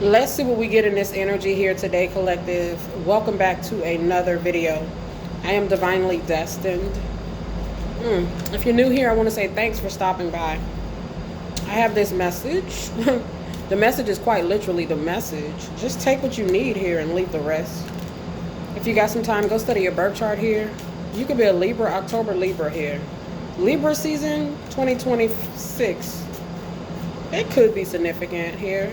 Let's see what we get in this energy here today, collective. Welcome back to another video. I am divinely destined. If you're new here, I want to say thanks for stopping by. I have this message. The message is quite literally the message. Just take what you need here and leave the rest. If you got some time, go study your birth chart here. You could be a Libra, October Libra here. Libra season 2026. It could be significant here.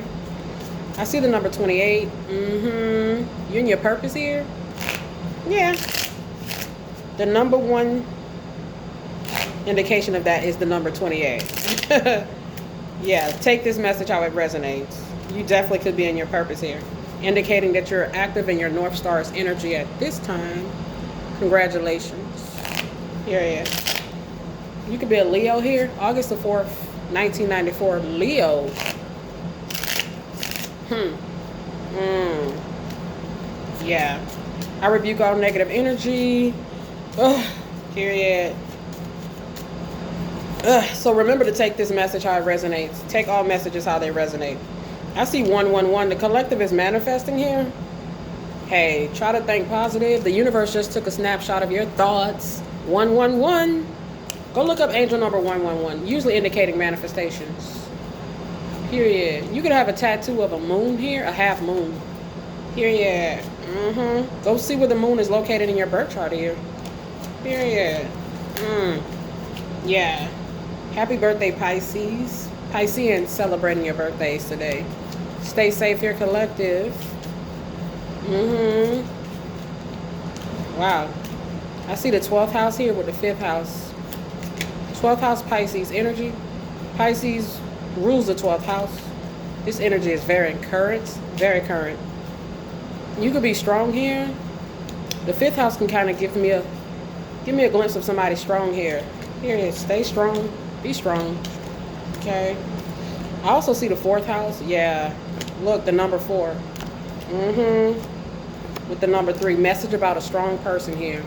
I see the number 28. You and your purpose here? Yeah. The number one indication of that is the number 28. Yeah, take this message how it resonates. You definitely could be in your purpose here. Indicating that you're active in your North Star's energy at this time. Congratulations. Here it is. You could be a Leo here. August the 4th, 1994. Leo. Yeah. I rebuke all negative energy. Period. So remember to take this message how it resonates. Take all messages how they resonate. I see 111. The collective is manifesting here. Hey, try to think positive. The universe just took a snapshot of your thoughts. 111. Go look up angel number 111. Usually indicating manifestations. Period. You could have a tattoo of a moon here, a half moon. Period. Go see where the moon is located in your birth chart here. Period. Yeah. Happy birthday, Pisces. Pisceans celebrating your birthdays today. Stay safe here, collective. Wow. I see the 12th house here with the 5th house. 12th house Pisces energy. Pisces rules the 12th house. This energy is very current. Very current. You could be strong here. The 5th house can kind of give me a glimpse of somebody strong here. Here it is. Stay strong. Be strong. Okay. I also see the 4th house. Yeah. Look, the number 4. With the number 3. Message about a strong person here.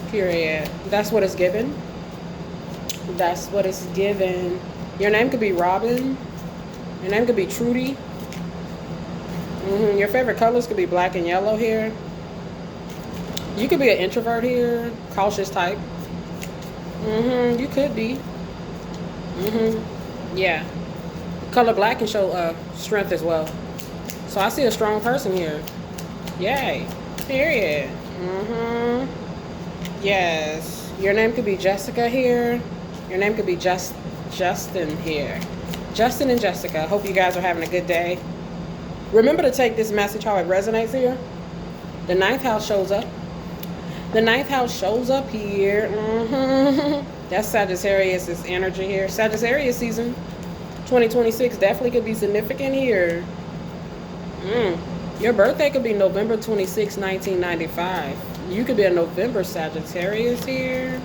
Period. That's what it's given. That's what it's given. Your name could be Robin. Your name could be Trudy. Your favorite colors could be black and yellow here. You could be an introvert here. Cautious type. You could be. Yeah. Color black can show strength as well. So I see a strong person here. Yay. Period. Yes. Your name could be Jessica here. Your name could be Justin here. Justin and Jessica. Hope you guys are having a good day. Remember to take this message how it resonates here. The 9th house shows up. The 9th house shows up here. That's Sagittarius' energy here. Sagittarius season 2026 definitely could be significant here. Your birthday could be November 26, 1995. You could be a November Sagittarius here.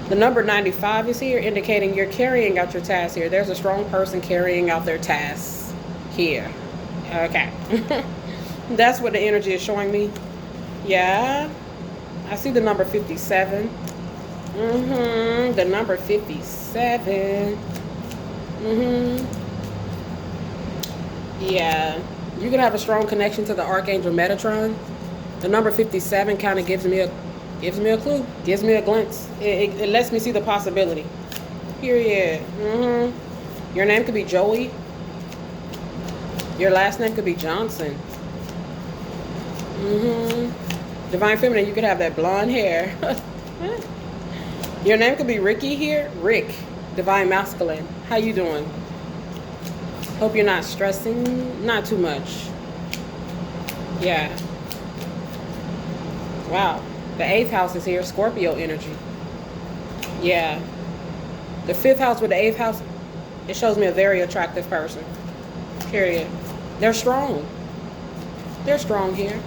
The number 95 is here, indicating you're carrying out your tasks here. There's a strong person carrying out their tasks here. Okay. That's what the energy is showing me. Yeah. I see the number 57. The number 57. Yeah. You could have a strong connection to the Archangel Metatron. The number 57 kind of gives me a clue. Gives me a glimpse. It lets me see the possibility. Period. Your name could be Joey. Your last name could be Johnson. Divine Feminine, you could have that blonde hair. Your name could be Ricky here. Rick. Divine Masculine. How you doing? Hope you're not stressing. Not too much. Yeah. Wow. The 8th house is here. Scorpio energy. Yeah. The 5th house with the 8th house, it shows me a very attractive person. Period. They're strong. They're strong here.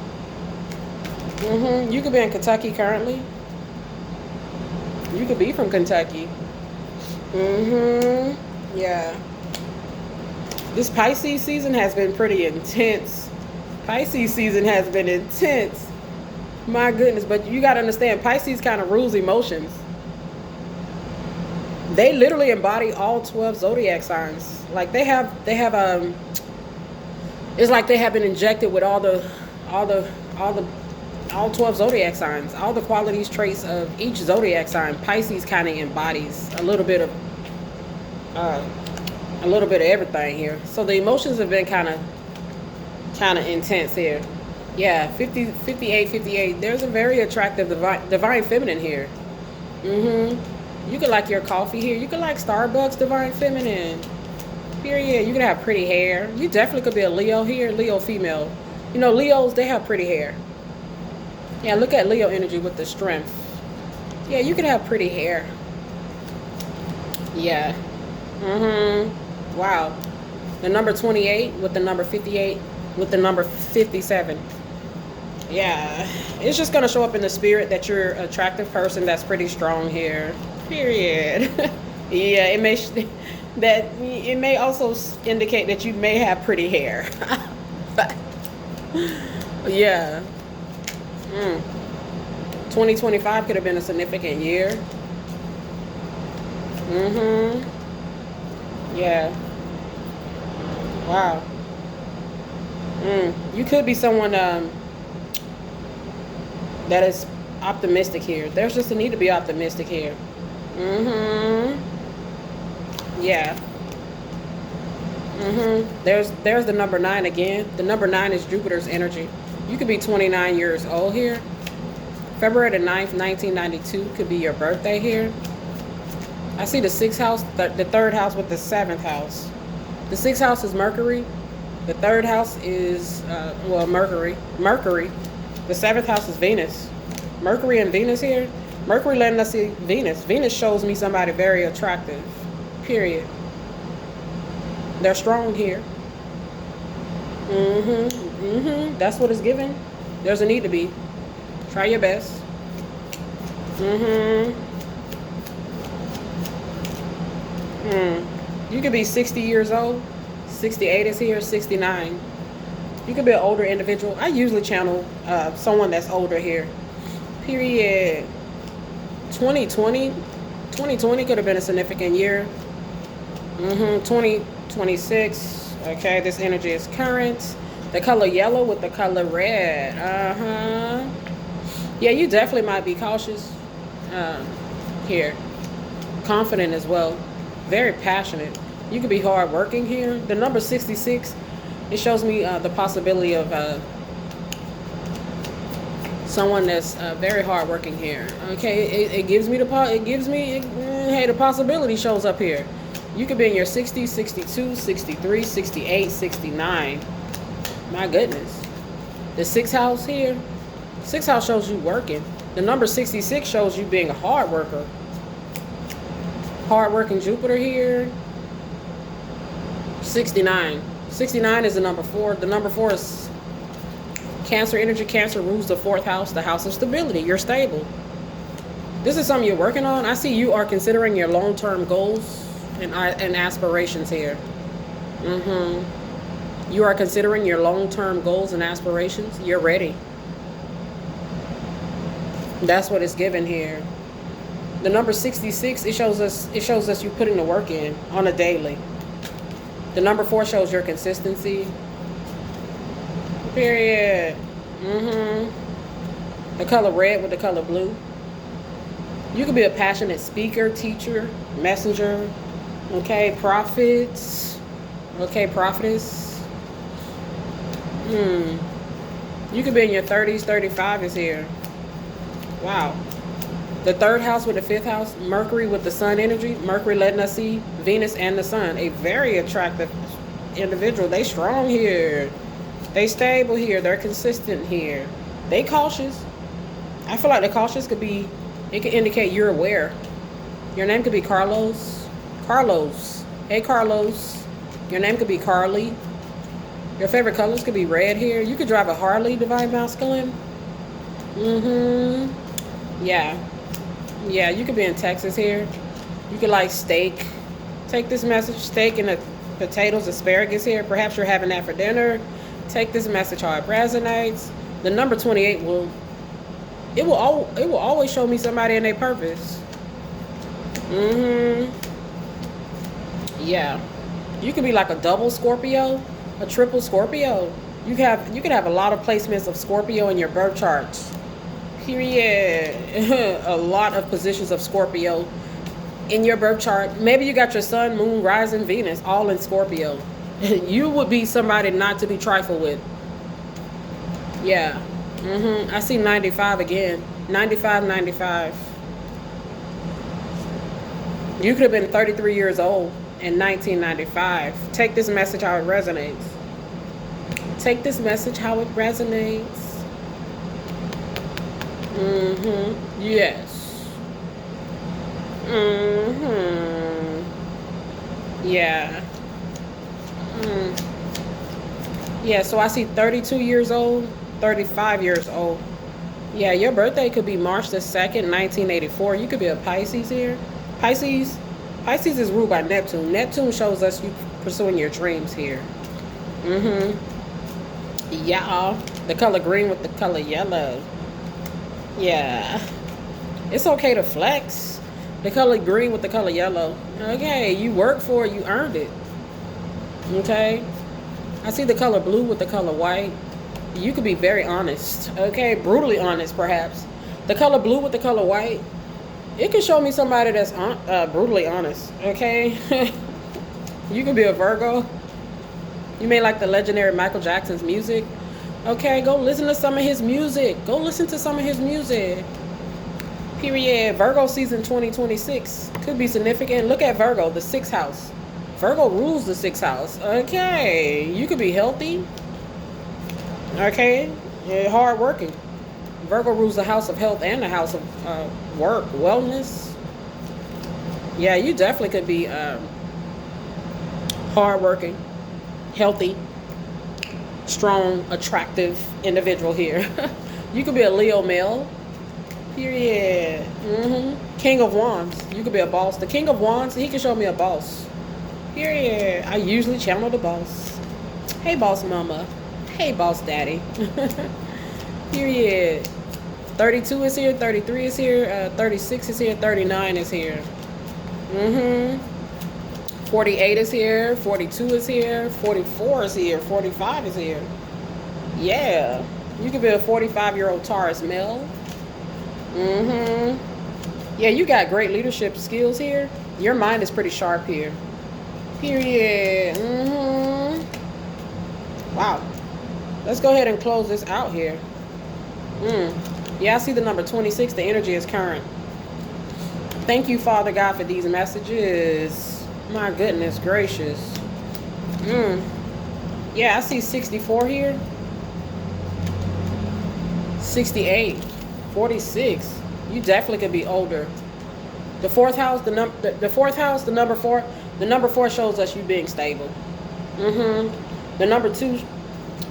You could be in Kentucky currently. You could be from Kentucky. Yeah. This Pisces season has been pretty intense. Pisces season has been intense. My goodness, but you got to understand, Pisces kind of rules emotions. They literally embody all 12 zodiac signs. Like they have It's like they have been injected with all the all 12 zodiac signs, all the qualities, traits of each zodiac sign. Pisces kind of embodies a little bit of everything here. So the emotions have been kind of intense here. Yeah, 58. There's a very attractive divine feminine here. You could like your coffee here. You could like Starbucks divine feminine. Period. You could have pretty hair. You definitely could be a Leo here, Leo female. You know, Leos, they have pretty hair. Yeah, look at Leo energy with the strength. Yeah, you could have pretty hair. Yeah. Wow. The number 28 with the number 58 with the number 57. Yeah. It's just going to show up in the spirit that you're an attractive person that's pretty strong here. Period. Yeah, it may also indicate that you may have pretty hair. But yeah. 2025 could have been a significant year. Yeah. Wow. You could be someone that is optimistic here. There's just a need to be optimistic here. Yeah. There's the number 9 again. The number 9 is Jupiter's energy. You could be 29 years old here. February the 9th, 1992 could be your birthday here. I see the 6th house, the 3rd house with the 7th house. The 6th house is Mercury. The 3rd house is, Mercury. The 7th house is Venus. Mercury and Venus here. Mercury letting us see Venus. Venus shows me somebody very attractive. Period. They're strong here. That's what it's given. There's a need to be. Try your best. You could be 60 years old. 68 is here. 69. You could be an older individual. I usually channel someone that's older here. Period. 2020 could have been a significant year. 2026. Okay, this energy is current. The color yellow with the color red. Yeah, you definitely might be cautious here. Confident as well. Very passionate. You could be hard working here. The number 66, it shows me the possibility of someone that's very hard working here. Okay, it gives me the possibility shows up here. You could be in your 60s, 62, 63, 68, 69. My goodness. The 6th house here. 6th house shows you working. The number 66 shows you being a hard worker. Hard working Jupiter here. 69. 69 is the number 4. The number 4 is Cancer energy. Cancer rules the 4th house, the house of stability. You're stable. This is something you're working on. I see you are considering your long-term goals and aspirations here. You are considering your long-term goals and aspirations. You're ready. That's what it's given here. The number 66, it shows us you putting the work in on a daily. The number 4 shows your consistency. Period. The color red with the color blue. You could be a passionate speaker, teacher, messenger. Okay, prophets. Okay, prophetess. You could be in your 30s, 35 is here. Wow. The 3rd house with the 5th house, Mercury with the sun energy. Mercury letting us see Venus and the sun. A very attractive individual. They strong here. They stable here. They're consistent here. They cautious. I feel like the cautious could be, it could indicate you're aware. Your name could be Carlos. Carlos. Hey, Carlos. Your name could be Carly. Your favorite colors could be red here. You could drive a Harley, divine masculine. Yeah. Yeah, you could be in Texas here. You could like steak. Take this message. Steak and the potatoes, asparagus here. Perhaps you're having that for dinner. Take this message how it resonates. The number 28 will always show me somebody in their purpose. Yeah. You could be like a double Scorpio. A triple Scorpio. You could have a lot of placements of Scorpio in your birth charts. Period. A lot of positions of Scorpio in your birth chart. Maybe you got your sun, moon, rising, Venus all in Scorpio. You would be somebody not to be trifled with. Yeah. I see 95 again. 95, 95. You could have been 33 years old in 1995. Take this message how it resonates. Take this message how it resonates. Yes. Yeah. Yeah, so I see 32 years old, 35 years old. Yeah, your birthday could be March the 2nd, 1984. You could be a Pisces here. Pisces is ruled by Neptune. Neptune shows us you pursuing your dreams here. Yeah. The color green with the color yellow. Yeah. It's okay to flex. The color green with the color yellow. Okay, you worked for it, you earned it. Okay. I see the color blue with the color white. You could be very honest. Okay, brutally honest perhaps. The color blue with the color white. It can show me somebody that's brutally honest. Okay. You could be a Virgo. You may like the legendary Michael Jackson's music. Okay, go listen to some of his music. Go listen to some of his music. Period. Virgo season 2026 could be significant. Look at Virgo, the 6th house. Virgo rules the 6th house. Okay, you could be healthy. Okay, hard working. Virgo rules the house of health and the house of work, wellness. Yeah, you definitely could be hard working, healthy, strong, attractive individual here. You could be a Leo male. Period. King of Wands. You could be a boss. The King of Wands, he can show me a boss. Period. I usually channel the boss. Hey, boss mama. Hey, boss daddy. Period. 32 is here. 33 is here. 36 is here. 39 is here. 48 is here. 42 is here. 44 is here. 45 is here. Yeah. You could be a 45-year-old Taurus male. Yeah, you got great leadership skills here. Your mind is pretty sharp here. Period. Wow. Let's go ahead and close this out here. Yeah, I see the number 26. The energy is current. Thank you, Father God, for these messages. My goodness gracious. Yeah, I see 64 here. 68. 46. You definitely could be older. The 4th house, the number 4. The number 4 shows us you being stable. The number 2,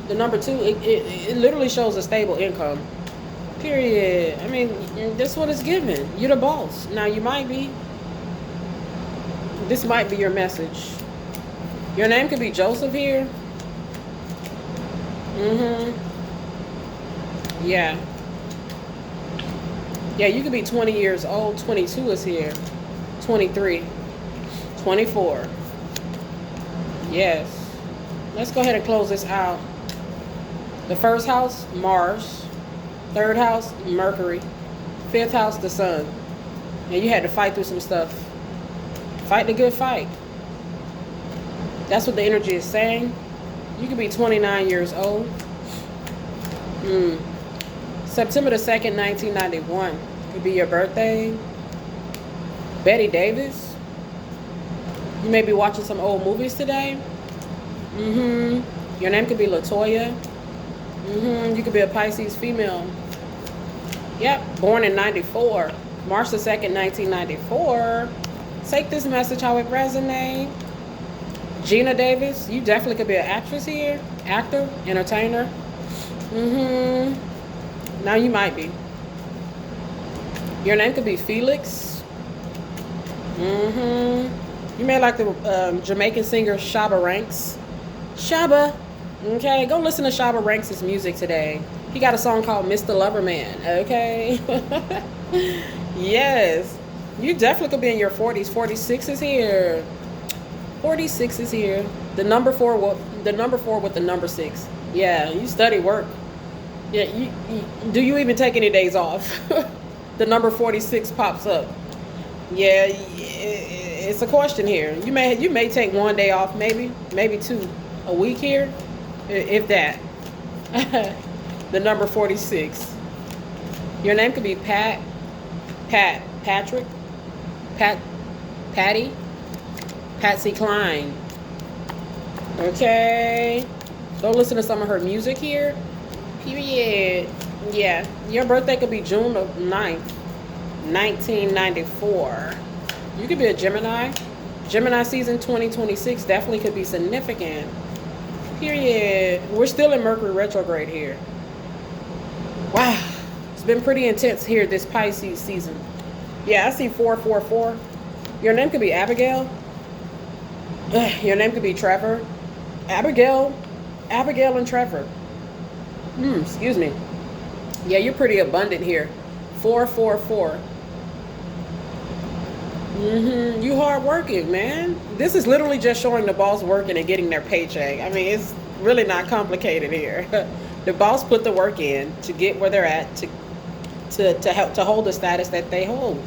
it literally shows a stable income. Period. I mean, that's what it's given. You're the boss. Now you might be. This might be your message. Your name could be Joseph here. Yeah. Yeah, you could be 20 years old. 22 is here. 23. 24. Yes. Let's go ahead and close this out. The 1st house, Mars. 3rd house, Mercury. 5th house, the Sun. And you had to fight through some stuff. Fight the good fight. That's what the energy is saying. You could be 29 years old. September the 2nd, 1991. Could be your birthday. Betty Davis. You may be watching some old movies today. Your name could be Latoya. You could be a Pisces female. Yep, born in 94. March the 2nd, 1994. Take this message how it resonates. Gina Davis, you definitely could be an actress here. Actor, entertainer. Now you might be. Your name could be Felix. You may like the Jamaican singer Shabba Ranks. Shabba. Okay, go listen to Shabba Ranks' music today. He got a song called Mr. Loverman. Okay. Yes. You definitely could be in your 40s. 46 is here. 46 is here. The number 4 the number 4 with the number 6. Yeah, you study work. Yeah, do you even take any days off? The number 46 pops up. Yeah, it's a question here. You may take one day off, maybe 2 a week here, if that. The number 46. Your name could be Patrick, Patty, Patsy Cline. Okay. Go listen to some of her music here. Period. Yeah. Your birthday could be June 9th, 1994. You could be a Gemini. Gemini season 2026 definitely could be significant. Period. We're still in Mercury retrograde here. Wow. It's been pretty intense here this Pisces season. Yeah, I see 444. Your name could be Abigail. Your name could be Trevor. Abigail and Trevor. Excuse me. Yeah, you're pretty abundant here. 444. You hardworking, man. This is literally just showing the boss working and getting their paycheck. I mean, it's really not complicated here. The boss put the work in to get where they're at, to help to hold the status that they hold.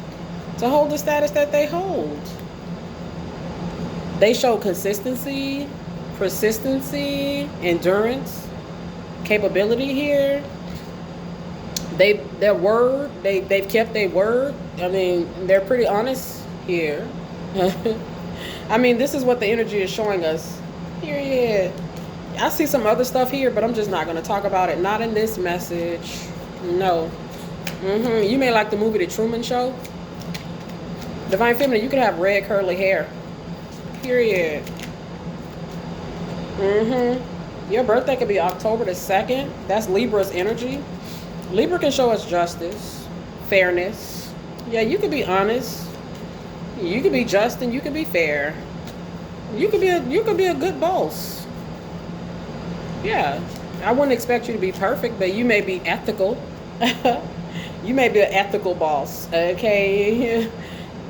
To hold the status that they hold. They show consistency, persistency, endurance, capability here. They've kept their word. I mean, they're pretty honest here. I mean, this is what the energy is showing us. Period. I see some other stuff here, but I'm just not going to talk about it. Not in this message. No. You may like the movie The Truman Show. Divine Feminine, you could have red curly hair. Period. Your birthday could be October the 2nd. That's Libra's energy. Libra can show us justice, fairness. Yeah, you could be honest. You could be just and you could be fair. You could be a good boss. Yeah. I wouldn't expect you to be perfect, but you may be ethical. You may be an ethical boss. Okay.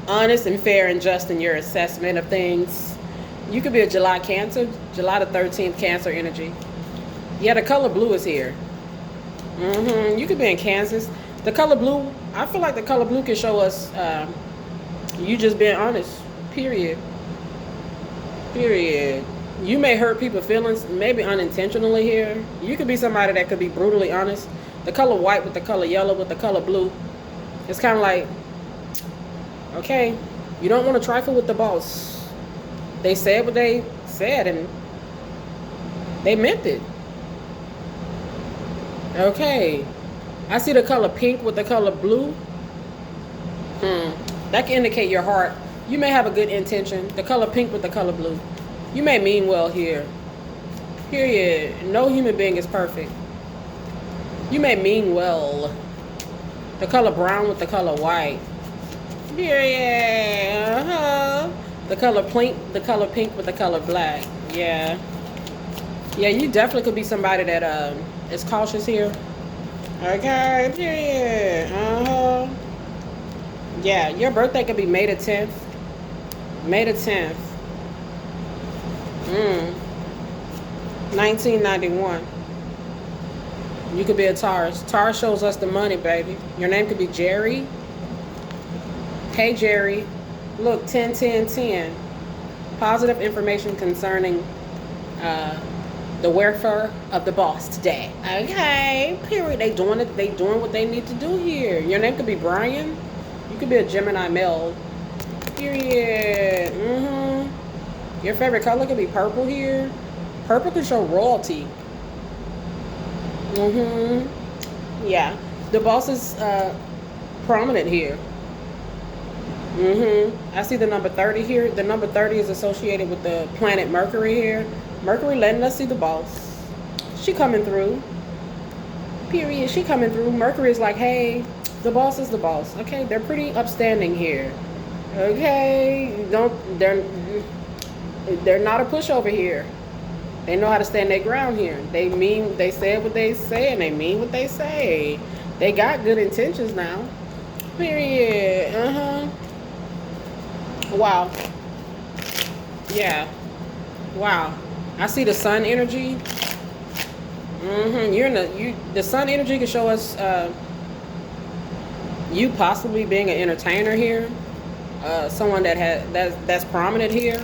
Honest and fair and just in your assessment of things. You could be a July Cancer, July the 13th Cancer energy. Yeah, the color blue is here. You could be in Kansas. The color blue, I feel like the color blue can show us you just being honest. Period. Period. You may hurt people's feelings, maybe unintentionally here. You could be somebody that could be brutally honest. The color white with the color yellow with the color blue. It's kind of like, okay, you don't want to trifle with the boss. They said what they said and they meant it. Okay. I see the color pink with the color blue. That can indicate your heart. You may have a good intention. The color pink with the color blue. You may mean well here. Period. No human being is perfect. You may mean well. The color brown with the color white. Period. The color pink with the color black. Yeah. Yeah, you definitely could be somebody that is cautious here. Okay, period. Yeah, your birthday could be May the 10th. May the 10th. 1991. You could be a Taurus. Taurus shows us the money, baby. Your name could be Jerry. Hey, Jerry. Look, 10, 10, 10. Positive information concerning the welfare of the boss today. Okay, period. They doing it. They doing what they need to do here. Your name could be Brian. You could be a Gemini male. Period. Your favorite color could be purple here. Purple can show royalty. Yeah. The boss is prominent here. I see the number 30 here. The number 30 is associated with the planet Mercury here. Mercury letting us see the boss. She coming through. Period. She coming through. Mercury is like, hey, the boss is the boss. Okay, they're pretty upstanding here. Okay, they're not a pushover here. They know how to stand their ground here. They said what they say and they mean what they say. They got good intentions now. Period. Wow. Yeah. Wow. I see the sun energy. You're in the sun energy can show us you possibly being an entertainer here, someone that's prominent here,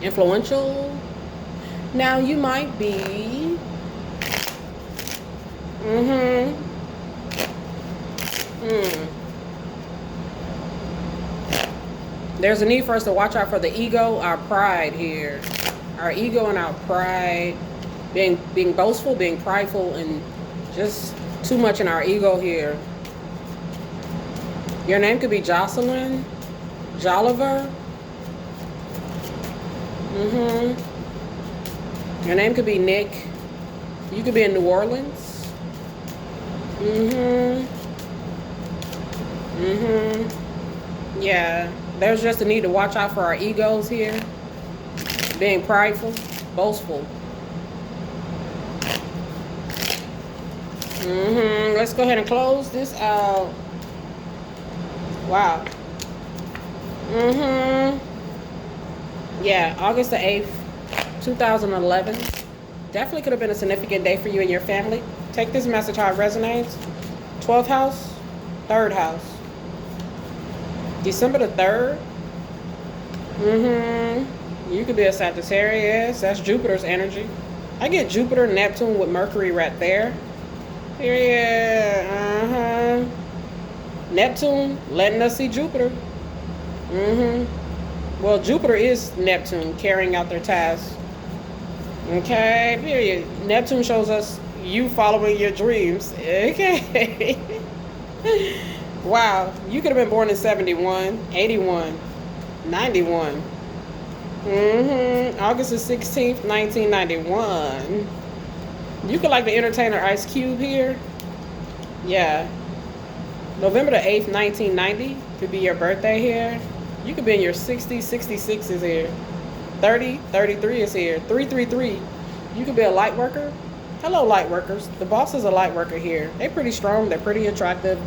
influential. Now you might be. There's a need for us to watch out for the ego, our pride here, our ego and our pride. Being boastful, being prideful, and just too much in our ego here. Your name could be Jocelyn, Jolliver. Your name could be Nick. You could be in New Orleans. Yeah, there's just a need to watch out for our egos here. Being prideful, boastful. Let's go ahead and close this out. Wow. Yeah, August the 8th, 2011. Definitely could have been a significant day for you and your family. Take this message how it resonates. 12th house, 3rd house. December the 3rd. You could be a Sagittarius. That's Jupiter's energy. I get Jupiter, Neptune with Mercury right there. Period. Neptune letting us see Jupiter. Well, Jupiter is Neptune carrying out their tasks. Okay, period. Neptune shows us you following your dreams. Okay. Wow, you could have been born in 71, 81, 91. August the 16th, 1991. You could like the entertainer Ice Cube here. Yeah. November the 8th, 1990 could be your birthday here. You could be in your 60s, 66 is here. 30, 33 is here. 333. You could be a light worker. Hello, light workers. The boss is a light worker here. They're pretty strong. They're pretty attractive.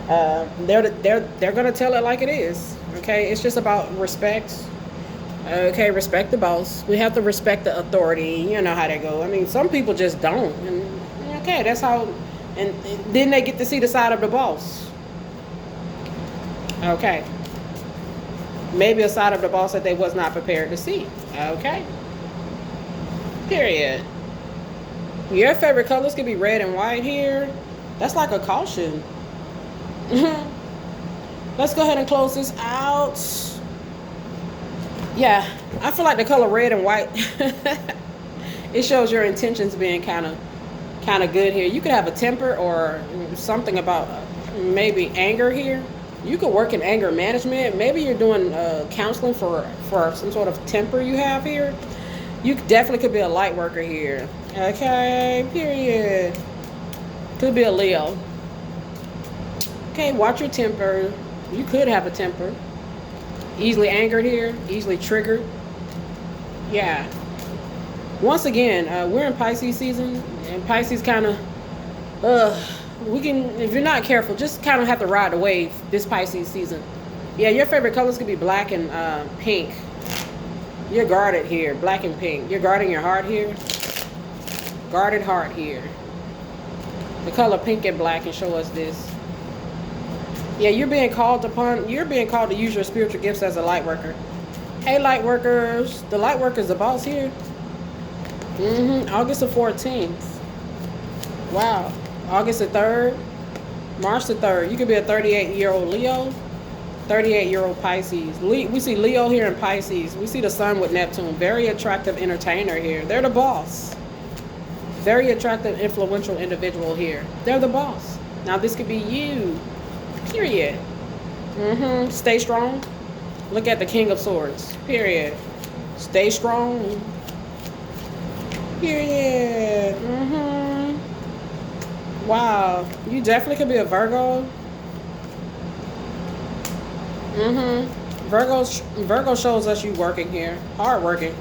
They're gonna tell it like it is. Okay, it's just about respect. Okay, respect the boss. We have to respect the authority. You know how they go. I mean, some people just don't. And okay, that's how. And then they get to see the side of the boss. Okay. Maybe a side of the boss that they was not prepared to see. Okay. Period. Your favorite colors could be red and white here. That's like a caution. Let's go ahead and close this out. Yeah, I feel like the color red and white, it shows your intentions being kind of good here. You could have a temper or something about maybe anger here. You could work in anger management. Maybe you're doing counseling for some sort of temper you have here. You definitely could be a light worker here. Okay, period. Could be a Leo. Okay, watch your temper. You could have a temper. Easily angered here, easily triggered. Yeah. Once again, we're in Pisces season, and Pisces kind of, we can, if you're not careful, just kind of have to ride the wave this Pisces season. Yeah, your favorite colors could be black and pink. You're guarded here, black and pink. You're guarding your heart here. Guarded heart here. The color pink and black can show us this. Yeah, you're being called to use your spiritual gifts as a light worker. Hey, light workers. The light worker is the boss here. August the 14th. Wow. August the 3rd. March the 3rd. You could be a 38-year-old Leo. 38-year-old Pisces. We see Leo here in Pisces. We see the sun with Neptune. Very attractive entertainer here. They're the boss. Very attractive, influential individual here. They're the boss. Now, this could be you. Period. Stay strong. Look at the King of Swords. Period. Stay strong. Period. Wow. You definitely could be a Virgo. Virgo shows us you working here. Hard working.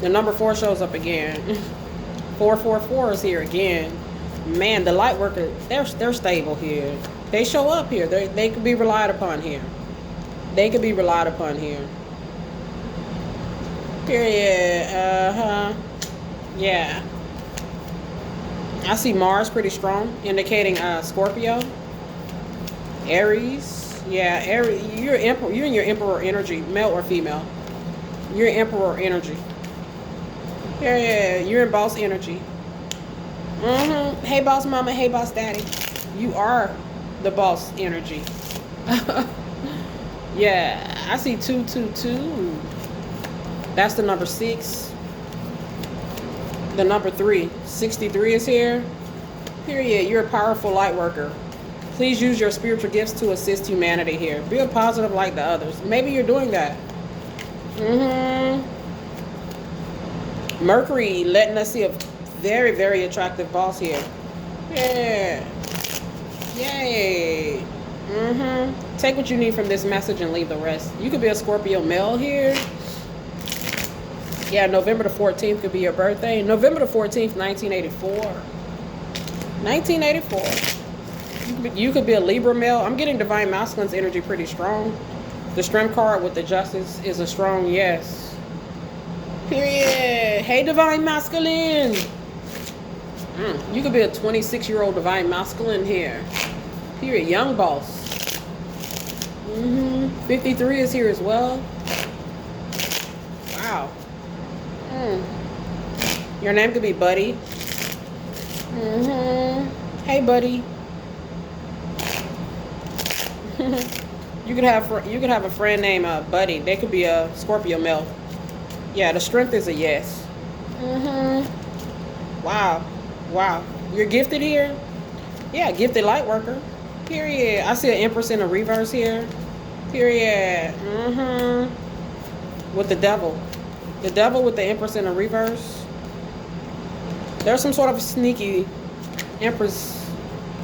The number 4 shows up again. 444 is here again. Man, the light worker, they're stable here. They show up here. They could be relied upon here. They could be relied upon here. Period. Yeah. I see Mars pretty strong, indicating Scorpio. Aries. Yeah, Aries. You're in your Emperor energy, male or female. You're in Emperor energy. Yeah, you're in boss energy. Hey, boss mama. Hey, boss daddy. You are the boss energy. Yeah, I see 222. That's the number 6. The number 3. 63 is here. Period. You're a powerful light worker. Please use your spiritual gifts to assist humanity here. Be a positive like the others. Maybe you're doing that. Mercury letting us see a very, very attractive boss here. Yeah. Yay. Take what you need from this message and leave the rest. You could be a Scorpio male here. Yeah, November the 14th could be your birthday. November the 14th, 1984. 1984. You could be a Libra male. I'm getting Divine Masculine's energy pretty strong. The Strength card with the Justice is a strong yes. Period. Hey, Divine Masculine. You could be a 26-year-old Divine Masculine here. Period. Young boss. 53 is here as well. Wow. Your name could be Buddy. Hey, Buddy. You could have a friend named Buddy. They could be a Scorpio male. Yeah, the Strength is a yes. Wow. You're gifted here. Yeah, gifted light worker. Period. I see an Empress in a reverse here. Period. With the Devil. The Devil with the Empress in a reverse. There's some sort of sneaky Empress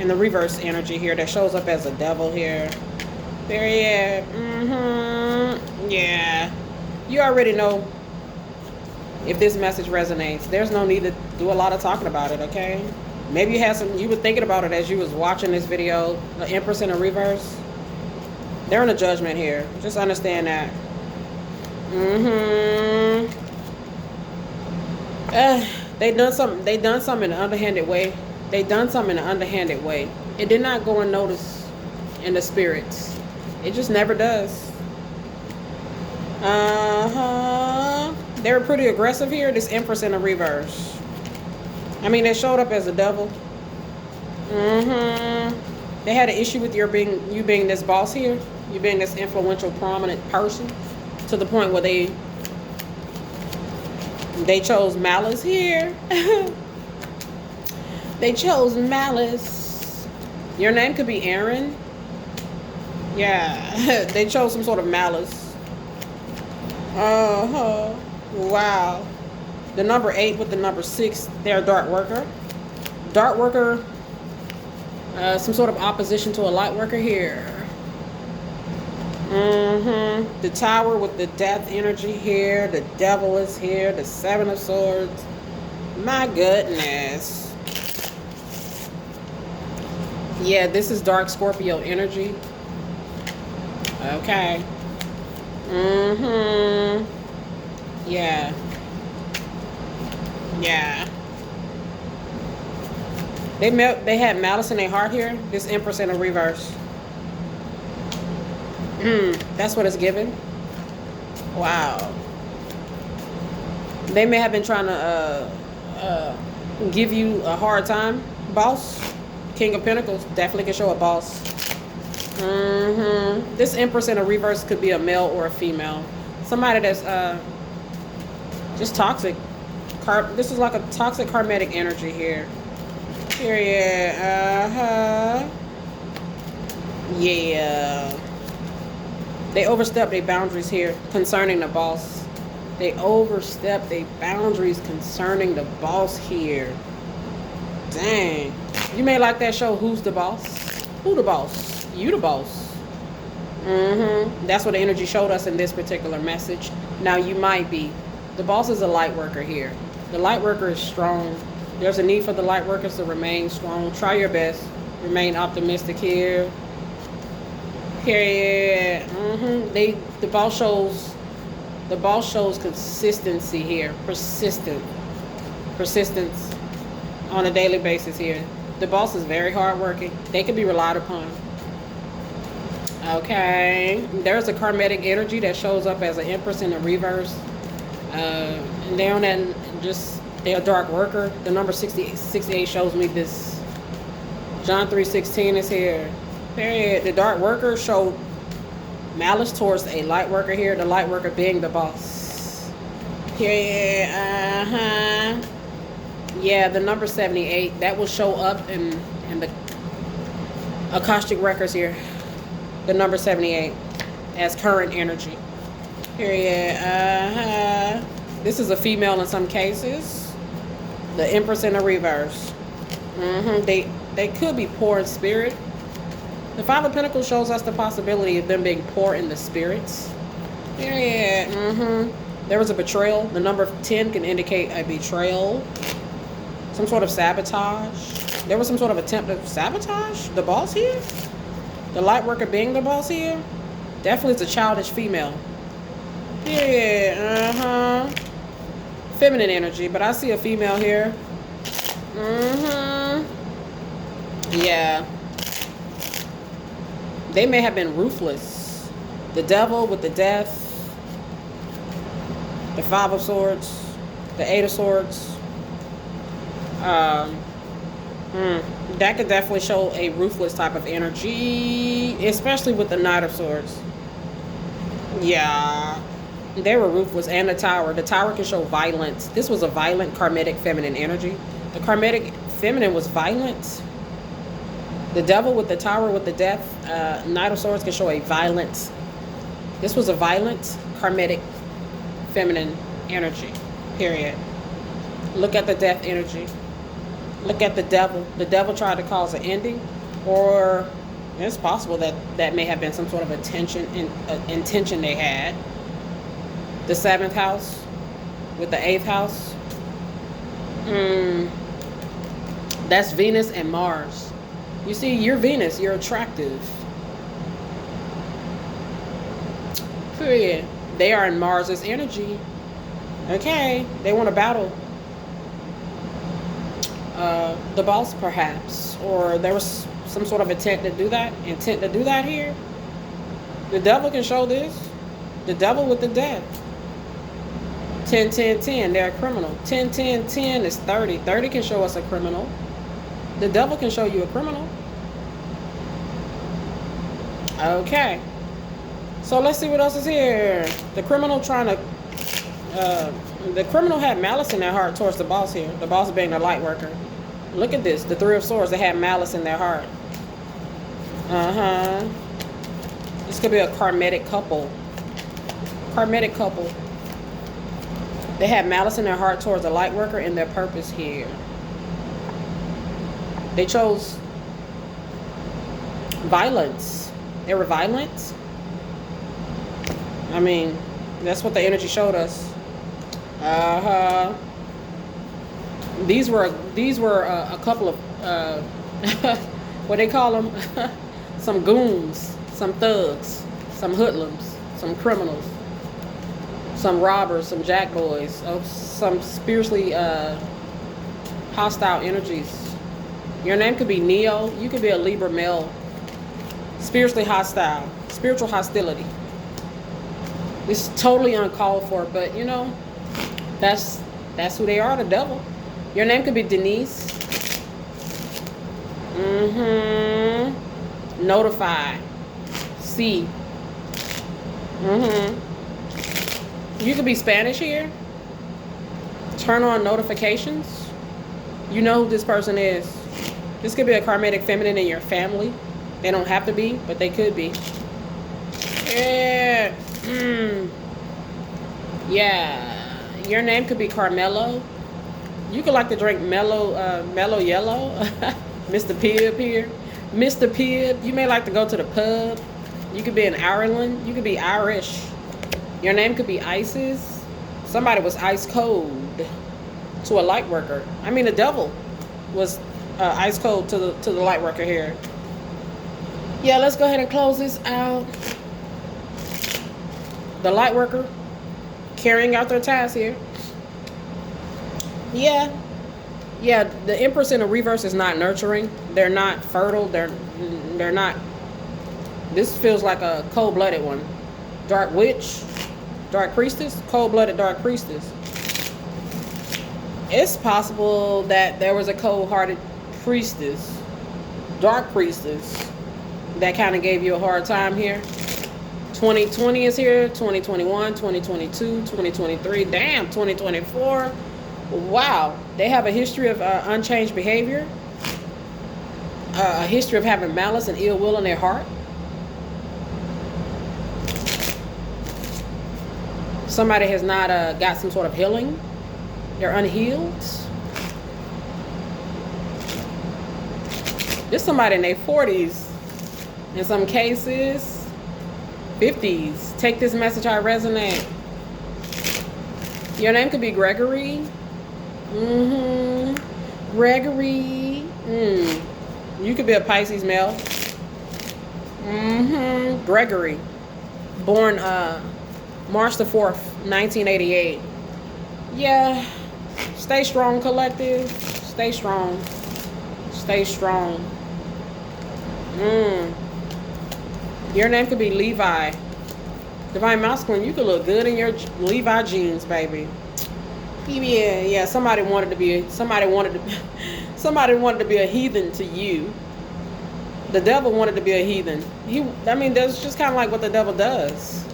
in the reverse energy here that shows up as a devil here. Period. Yeah. You already know if this message resonates. There's no need to do a lot of talking about it, okay? Maybe you were thinking about it as you was watching this video. The Empress in a reverse. They're in a judgment here. Just understand that. They done something in an underhanded way. It did not go unnoticed in the spirits. It just never does. They were pretty aggressive here. This Empress in a reverse. I mean, they showed up as a devil. They had an issue with you being this boss here. You being this influential, prominent person. To the point where they chose malice here. They chose malice. Your name could be Aaron. Yeah, they chose some sort of malice. Wow. The number 8 with the number 6, they're a dark worker. Dark worker, some sort of opposition to a light worker here. The Tower with the Death energy here. The Devil is here. The 7 of Swords. My goodness. Yeah, this is dark Scorpio energy. Okay. Yeah. They had malice in their heart here. This Empress in a reverse. That's what it's given. Wow. They may have been trying to give you a hard time. Boss. King of Pentacles definitely can show a boss. This Empress in a reverse could be a male or a female. Somebody that's just toxic. This is like a toxic karmatic energy here. Period. Yeah. They overstep their boundaries here concerning the boss. They overstep their boundaries concerning the boss here. Dang. You may like that show, Who's the Boss? Who the boss? You the boss. That's what the energy showed us in this particular message. Now you might be. The boss is a light worker here. The light worker is strong. There's a need for the light workers to remain strong. Try your best. Remain optimistic here. Period. The boss shows The boss shows consistency here. Persistence on a daily basis here. The boss is very hardworking. They can be relied upon. Okay. There's a karmic energy that shows up as an Empress in the reverse. And down and just they're a dark worker. The number 68 shows me this. John 3:16 is here. Period. The dark worker showed malice towards a light worker here. The light worker being the boss. Period. Yeah, the number 78 that will show up in the Akashic records here. The number 78 as current energy. Period. This is a female in some cases. The Empress in the reverse. They could be poor in spirit. The Five of Pentacles shows us the possibility of them being poor in the spirits. Period. There was a betrayal. The number 10 can indicate a betrayal. Some sort of sabotage. There was some sort of attempt to sabotage the boss here. The light worker being the boss here. Definitely it's a childish female. Period. Feminine energy, but I see a female here. Yeah. They may have been ruthless. The devil with the death. The Five of Swords. The Eight of Swords. That could definitely show a ruthless type of energy, especially with the Knight of Swords. Yeah, they were ruthless. And the Tower. The Tower can show violence. This was a violent karmic feminine energy. The karmic feminine was violent. The devil with the Tower with the death. Knight of Swords can show a violence. This was a violent karmic feminine energy. Period. Look at the death energy. Look at the devil. The devil tried to cause an ending, or it's possible that may have been some sort of intention they had. The 7th house with the 8th house. That's Venus and Mars. You see, you're Venus. You're attractive. Period. They are in Mars's energy. Okay. They want to battle. The boss, perhaps, or there was some sort of intent to do that here. The devil can show this. The devil with the death. 10, 10, 10, they're a criminal. 10, 10, 10 is 30. 30 can show us a criminal. The devil can show you a criminal. Okay. So let's see what else is here. The criminal the criminal had malice in their heart towards the boss here. The boss being the light worker. Look at this. The 3 of Swords, they had malice in their heart. This could be a karmic couple. Karmic couple. They had malice in their heart towards the light worker and their purpose here. They chose violence. They were violent. I mean, that's what the energy showed us. These were a couple of what they call them, some goons, some thugs, some hoodlums, some criminals, some robbers, some jackboys, some spiritually hostile energies. Your name could be Neo. You could be a Libra male. Spiritually hostile, spiritual hostility. It's totally uncalled for, but you know, that's who they are, the devil. Your name could be Denise. Notify. See. You could be Spanish here. Turn on notifications. You know who this person is. This could be a karmic feminine in your family. They don't have to be, but they could be. Yeah. Yeah. Your name could be Carmelo. You could like to drink mellow yellow. Mr. Pibb here. Mr. Pibb. You may like to go to the pub. You could be in Ireland. You could be Irish. Your name could be Isis. Somebody was ice cold to a light worker. I mean, the devil was ice cold to the light worker here. Yeah, let's go ahead and close this out. The light worker carrying out their task here. Yeah. Yeah, the Empress in the reverse is not nurturing. They're not fertile. They're not. This feels like a cold-blooded one. Dark Witch, Dark Priestess, cold-blooded Dark Priestess. It's possible that there was a cold-hearted priestess, Dark Priestess, that kind of gave you a hard time here. 2020 is here, 2021, 2022, 2023, damn, 2024. Wow, they have a history of unchanged behavior, a history of having malice and ill will in their heart. Somebody has not got some sort of healing. They're unhealed. There's somebody in their 40s, in some cases, 50s. Take this message, I resonate. Your name could be Gregory. Gregory. You could be a Pisces male. Gregory. Born March the 4th, 1988. Yeah. Stay strong, collective. Stay strong. Stay strong. Your name could be Levi. Divine Masculine, you could look good in your Levi jeans, baby. Yeah, somebody wanted to be a heathen to you. The devil wanted to be a heathen. That's just kind of like what the devil does.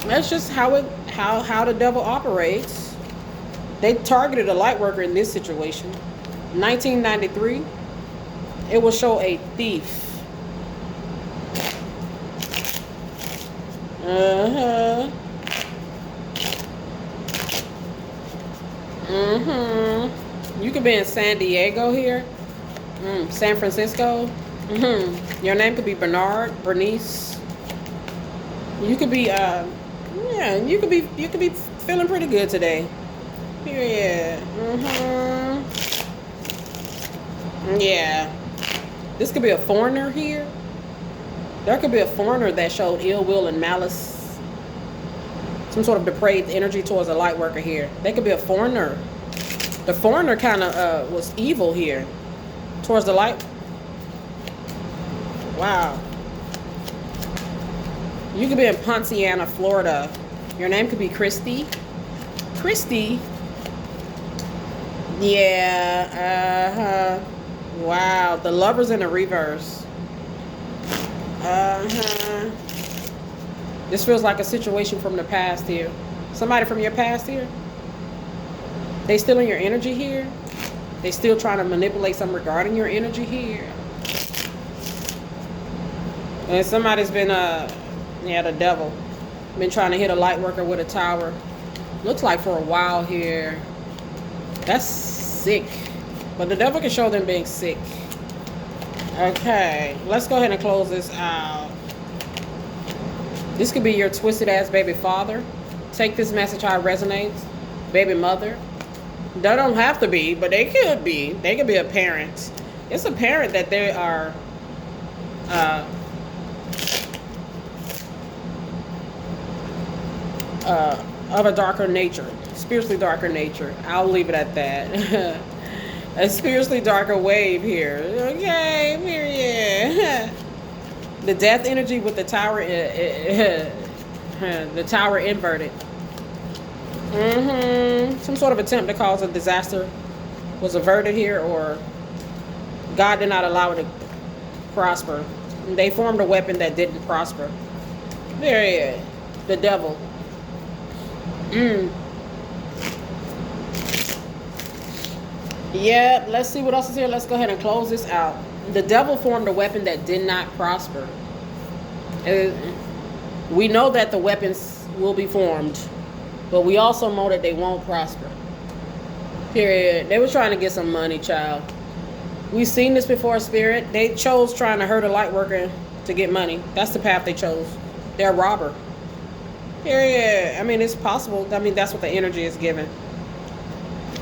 That's just how the devil operates. They targeted a light worker in this situation. 1993, it will show a thief. You could be in San Diego here. San Francisco. Your name could be Bernard, Bernice. You could be you could be feeling pretty good today. Period. Yeah. This could be a foreigner here. There could be a foreigner that showed ill will and malice. Some sort of depraved energy towards a light worker here. They could be a foreigner. The foreigner kind of was evil here towards the light. Wow. You could be in Ponciana, Florida. Your name could be Christy. Christy. Yeah. Wow. The Lover's in the reverse. This feels like a situation from the past here. Somebody from your past here. They still in your energy here. They still trying to manipulate something regarding your energy here. And somebody's been the devil been trying to hit a light worker with a tower. Looks like for a while here. That's sick. But the devil can show them being sick. Okay, let's go ahead and close this out. This could be your twisted ass baby father. Take this message how it resonates. Baby mother. They don't have to be, but they could be. They could be a parent. It's a parent that they are of a darker nature, spiritually darker nature. I'll leave it at that. A spiritually darker wave here. Okay, period. The death energy with the tower, the tower inverted. Some sort of attempt to cause a disaster was averted here, or God did not allow it to prosper. They formed a weapon that didn't prosper. Period. The devil. Yeah, let's see what else is here. Let's go ahead and close this out. The devil formed a weapon that did not prosper. We know that the weapons will be formed, but we also know that they won't prosper. Period. They were trying to get some money, child. We've seen this before, Spirit. They chose trying to hurt a light worker to get money. That's the path they chose. They're a robber. Period. I mean, it's possible. I mean, that's what the energy is given.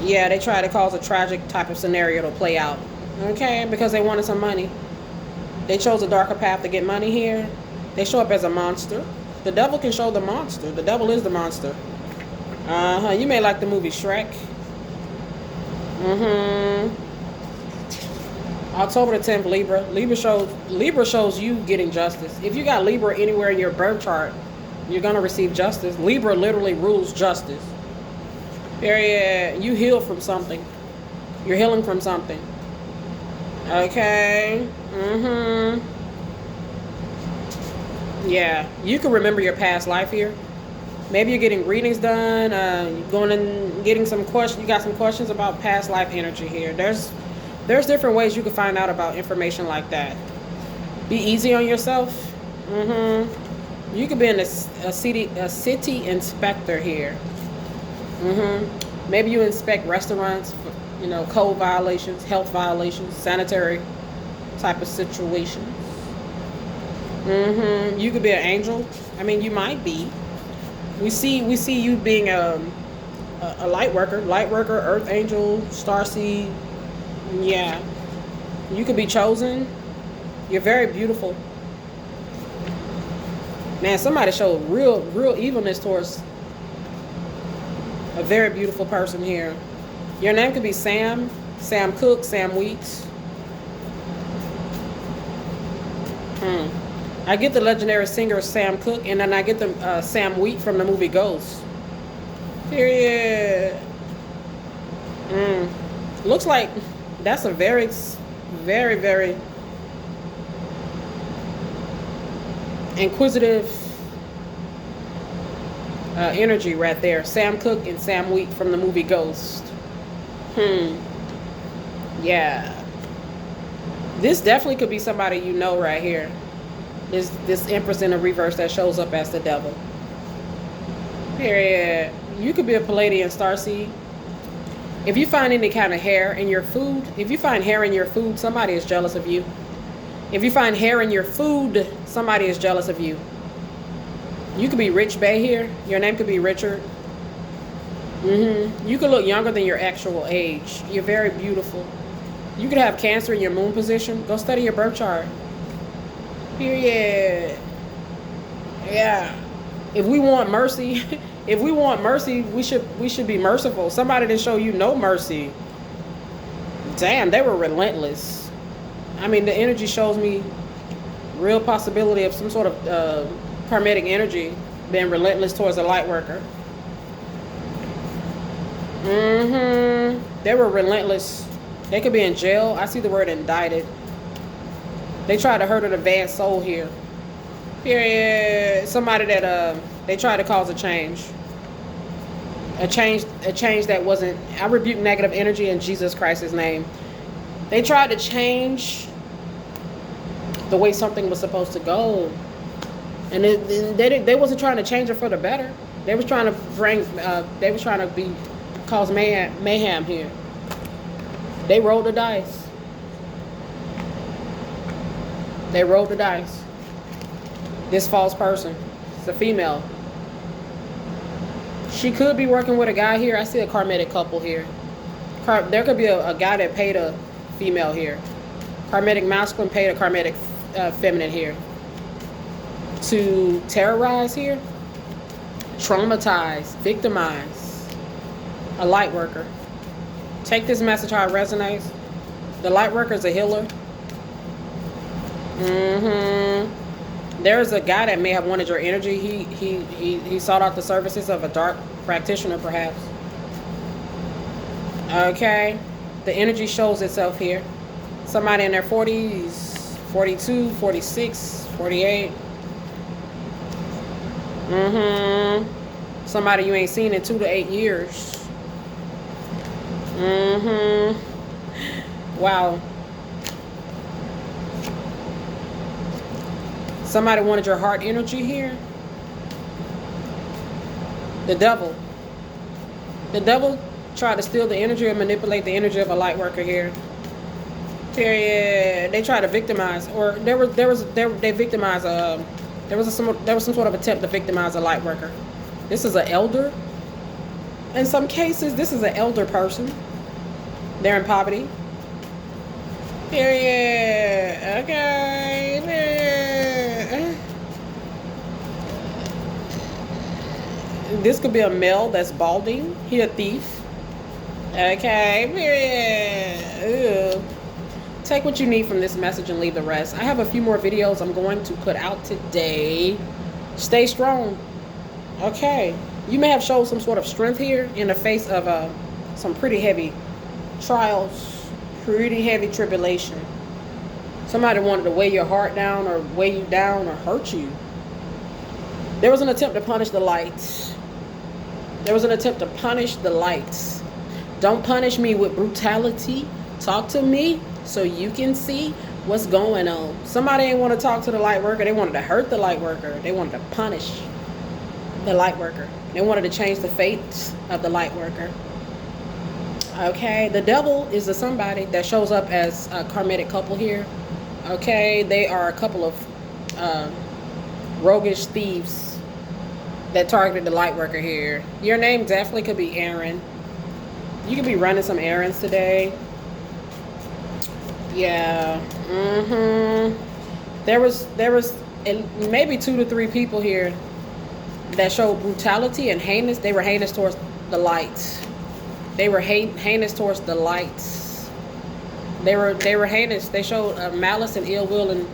Yeah, they tried to cause a tragic type of scenario to play out. Okay, because they wanted some money. They chose a darker path to get money here. They show up as a monster. The devil can show the monster. The devil is the monster. You may like the movie Shrek. October the 10th, Libra. Libra shows you getting justice. If you got Libra anywhere in your birth chart, you're gonna receive justice. Libra literally rules justice. Period. You heal from something. You're healing from something. Okay. Yeah. You can remember your past life here. Maybe you're getting readings done. You're going and getting some questions. You got some questions about past life energy here. There's different ways you can find out about information like that. Be easy on yourself. You could be a city inspector here. Maybe you inspect restaurants, you know, code violations, health violations, sanitary type of situations. You could be an angel. I mean, you might be. We see you being a light worker, earth angel, starseed. Yeah, you could be chosen. You're very beautiful. Man, somebody showed real evilness towards a very beautiful person here. Your name could be Sam Cooke, Sam Weeks. I get the legendary singer Sam Cooke, and then I get the Sam Wheat from the movie Ghost. Period. Looks like that's a very, very inquisitive energy right there. Sam Cooke and Sam Wheat from the movie Ghost. Yeah. This definitely could be somebody you know right here. This Empress in the reverse that shows up as the devil. Period. You could be a Palladian starseed. If you find any kind of hair in your food, somebody is jealous of you. If you find hair in your food, somebody is jealous of you. You could be Rich Bay here. Your name could be Richard. You could look younger than your actual age. You're very beautiful. You could have Cancer in your moon position. Go study your birth chart. Period. Yeah. If we want mercy, we should be merciful. Somebody didn't show you no mercy. Damn, they were relentless. I mean, the energy shows me real possibility of some sort of karmic energy being relentless towards a light worker. They were relentless. They could be in jail. I see the word indicted. They tried to hurt an advanced soul here. Period. Somebody that they tried to cause a change. A change that wasn't. I rebuke negative energy in Jesus Christ's name. They tried to change the way something was supposed to go, and they wasn't trying to change it for the better. They was trying to bring. They was trying to cause mayhem here. They rolled the dice. They rolled the dice. This false person, it's a female. She could be working with a guy here. I see a karmic couple here. There could be a guy that paid a female here. Karmic masculine paid a karmic feminine here. To terrorize here, traumatize, victimize a light worker. Take this message how it resonates. The light worker is a healer. There's a guy that may have wanted your energy. He sought out the services of a dark practitioner, perhaps. Okay. The energy shows itself here. Somebody in their 40s, 42, 46, 48. Somebody you ain't seen in 2 to 8 years. Wow. Somebody wanted your heart energy here. The devil. The devil tried to steal the energy and manipulate the energy of a light worker here. Period. They tried to victimize, or they victimized. There was some sort of attempt to victimize a light worker. This is an elder. In some cases, this is an elder person. They're in poverty. Period. Okay. Period. This could be a male that's balding. He a thief. Okay, period. Ew. Take what you need from this message and leave the rest. I have a few more videos I'm going to put out today. Stay strong. Okay. You may have showed some sort of strength here in the face of some pretty heavy trials, pretty heavy tribulation. Somebody wanted to weigh your heart down or weigh you down or hurt you. There was an attempt to punish the light. There was an attempt to punish the light. Don't punish me with brutality. Talk to me so you can see what's going on. Somebody ain't want to talk to the light worker. They wanted to hurt the light worker. They wanted to punish the light worker. They wanted to change the fate of the light worker. Okay, the devil is the somebody that shows up as a karmic couple here. Okay, they are a couple of roguish thieves that targeted the light worker here. Your name definitely could be Aaron. You could be running some errands today. Yeah. There was maybe 2 to 3 people here that showed brutality and heinous. They were heinous towards the light. They were heinous towards the light. They were heinous. They showed malice and ill will and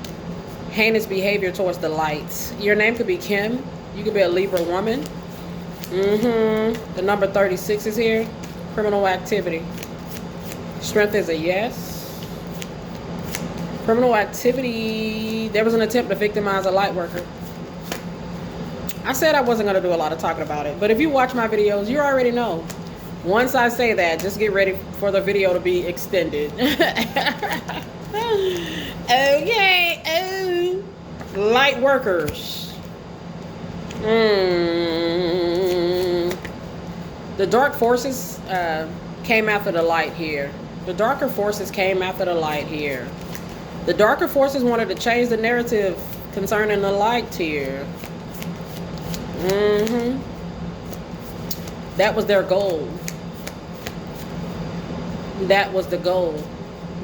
heinous behavior towards the light. Your name could be Kim. You could be a Libra woman. The number 36 is here. Criminal activity. Strength is a yes. Criminal activity. There was an attempt to victimize a light worker. I said I wasn't going to do a lot of talking about it, but if you watch my videos, you already know. Once I say that, just get ready for the video to be extended. Okay. Oh. Light workers. The dark forces came after the light here. The darker forces came after the light here. The darker forces wanted to change the narrative concerning the light here. That was their goal. That was the goal.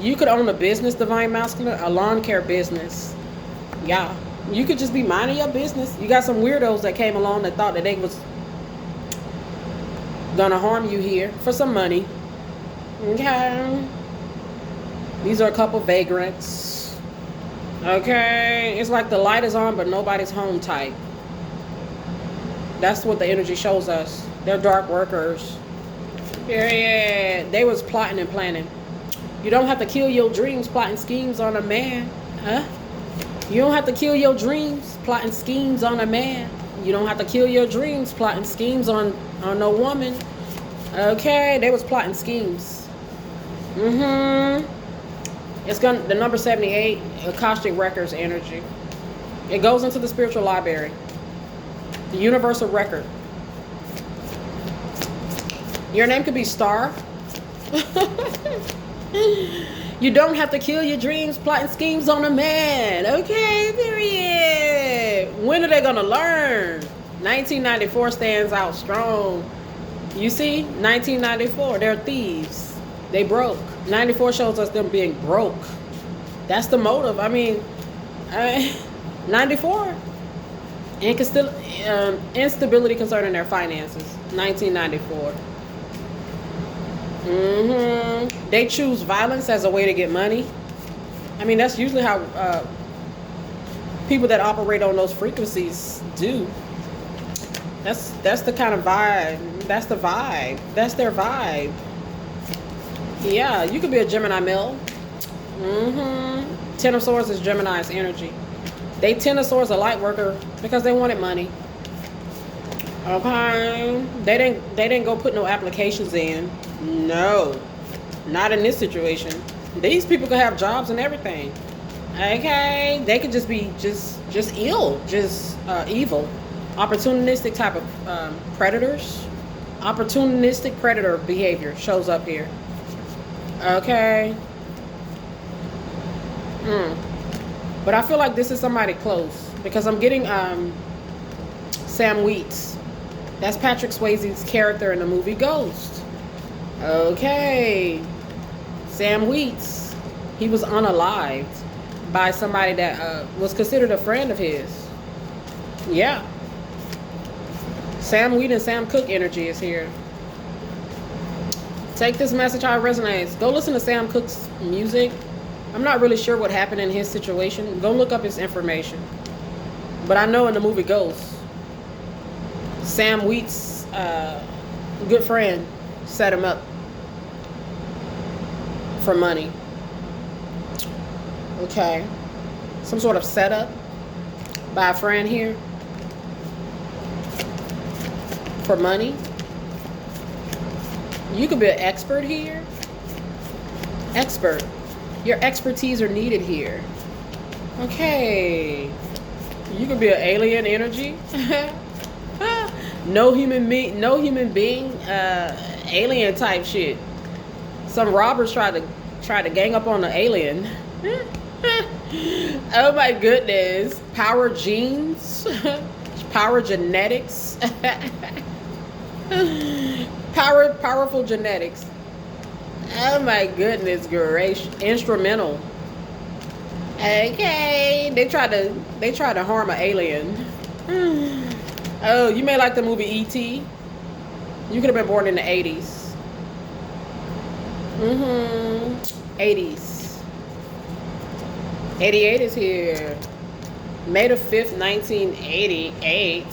You could own a business, Divine Masculine, a lawn care business. Yeah. You could just be minding your business. You got some weirdos that came along that thought that they was gonna harm you here for some money. Okay. These are a couple vagrants. Okay. It's like the light is on, but nobody's home type. That's what the energy shows us. They're dark workers. Period. They was plotting and planning. You don't have to kill your dreams plotting schemes on a man. Huh? You don't have to kill your dreams plotting schemes on a man. You don't have to kill your dreams plotting schemes on a woman. Okay, they was plotting schemes. It's gonna the number 78, Akashic Records energy. It goes into the spiritual library. The universal record. Your name could be Star. You don't have to kill your dreams plotting schemes on a man. Okay, period. When are they gonna learn? 1994 stands out strong. You see, 1994, they're thieves. They broke. 94 shows us them being broke. That's the motive. I mean, 94. Instability concerning their finances. 1994. They choose violence as a way to get money. I mean, that's usually how people that operate on those frequencies do. That's the kind of vibe. That's the vibe. That's their vibe. Yeah, you could be a Gemini male. Ten of Swords is Gemini's energy. Ten of Swords a light worker because they wanted money. Okay, they didn't go put no applications in. No, not in this situation. These people could have jobs and everything. Okay, they could just be just ill, just evil, opportunistic type of predators. Opportunistic predator behavior shows up here. Okay. But I feel like this is somebody close because I'm getting Sam Wheats. That's Patrick Swayze's character in the movie Ghost. Okay. Sam Wheats. He was unalived by somebody that was considered a friend of his. Yeah. Sam Wheat and Sam Cooke energy is here. Take this message how it resonates. Go listen to Sam Cooke's music. I'm not really sure what happened in his situation. Go look up his information. But I know in the movie Ghost, Sam Wheat's good friend set him up for money. Okay. Some sort of setup by a friend here for money. You could be an expert here. Expert. Your expertise are needed here. Okay. You could be an alien energy. No human being, alien type shit. Some robbers tried to gang up on an alien. Oh my goodness. Power genes. Power genetics. Powerful genetics. Oh my goodness gracious. Instrumental. Okay. They tried to harm an alien. Oh, you may like the movie E.T. You could have been born in the 80s. 80s. 88 is here. May the 5th, 1988.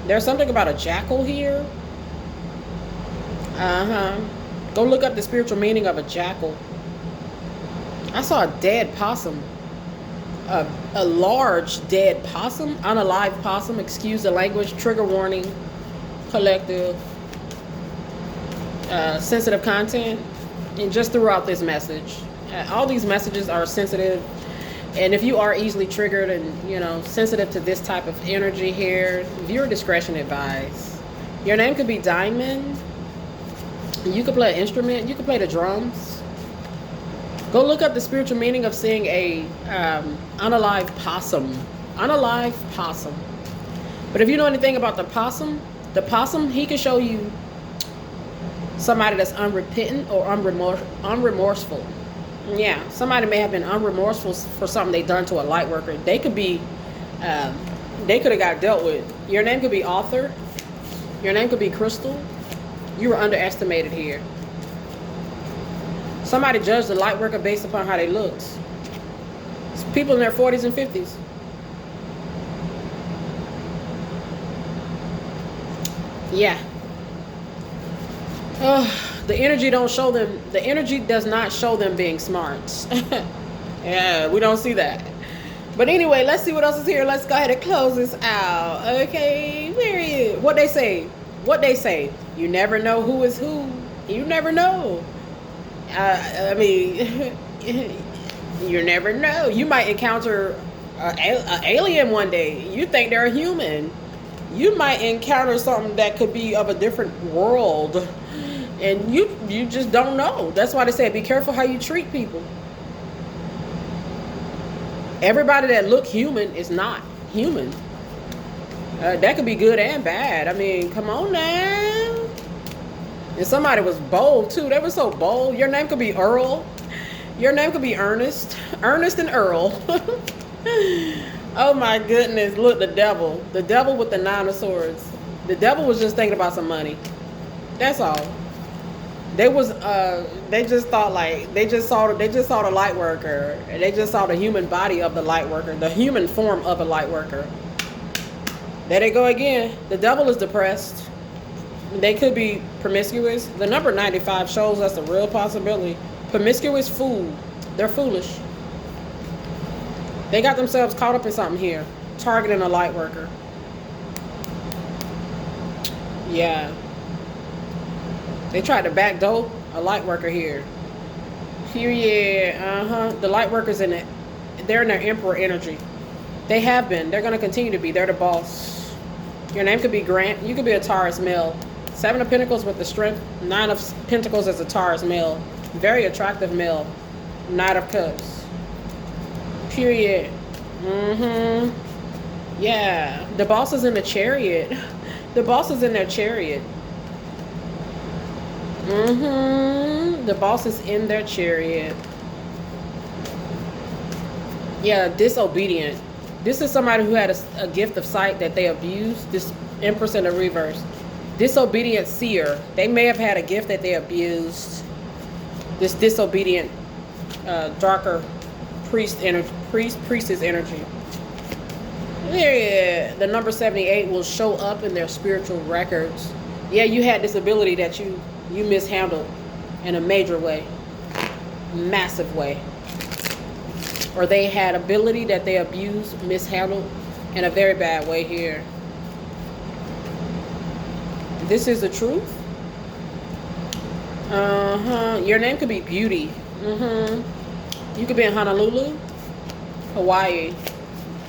There's something about a jackal here. Go look up the spiritual meaning of a jackal. I saw a dead possum. A large dead possum. Unalive possum. Excuse the language. Trigger warning. Collective. Sensitive content. And just throughout this message. All these messages are sensitive. And if you are easily triggered and, you know, sensitive to this type of energy here, viewer discretion advised. Your name could be Diamond. You could play an instrument. You could play the drums. Go look up the spiritual meaning of seeing a unalive possum. Unalive possum. But if you know anything about the possum, he can show you somebody that's unrepentant or unremorseful. Yeah, somebody may have been unremorseful for something they done to a light worker. They could be, they could have got dealt with. Your name could be Author. Your name could be Crystal. You were underestimated here. Somebody judged the light worker based upon how they looked. It's people in their 40s and 50s. Yeah. The energy don't show them. The energy does not show them being smart. Yeah, we don't see that. But anyway, let's see what else is here. Let's go ahead and close this out. Okay, where is it? What they say? What they say? You never know who is who. You never know. I mean, you never know. You might encounter an alien one day. You think they're a human. You might encounter something that could be of a different world. And you just don't know. That's why they say be careful how you treat people. Everybody that look human is not human. That could be good and bad. I mean, come on now. And somebody was bold too. They were so bold. Your name could be Earl. Your name could be Ernest. Ernest and Earl. Oh my goodness. Look, the devil. The devil with the 9 of swords. The devil was just thinking about some money. That's all. They was they just thought like they just saw the light worker, and they just saw the human body of the light worker, the human form of a light worker. There they go again. The devil is depressed. They could be promiscuous. The number 95 shows us a real possibility. Promiscuous fool. They're foolish. They got themselves caught up in something here, targeting a light worker. Yeah. They tried to backdoor a light worker here. Period. The light workers in it. They're in their emperor energy. They have been. They're going to continue to be. They're the boss. Your name could be Grant. You could be a Taurus male. 7 of Pentacles with the strength. 9 of Pentacles as a Taurus male. Very attractive male. Knight of Cups. Period. Yeah. The boss is in the chariot. The boss is in their chariot. The boss is in their chariot. Yeah, disobedient. This is somebody who had a gift of sight that they abused. This Empress in the reverse. Disobedient seer. They may have had a gift that they abused. This disobedient, darker priestess energy. Yeah, the number 78 will show up in their spiritual records. Yeah, you had this ability that you mishandled in a major way, massive way. Or they had ability that they abused, mishandled in a very bad way here. This is the truth. Your name could be Beauty. You could be in Honolulu, Hawaii.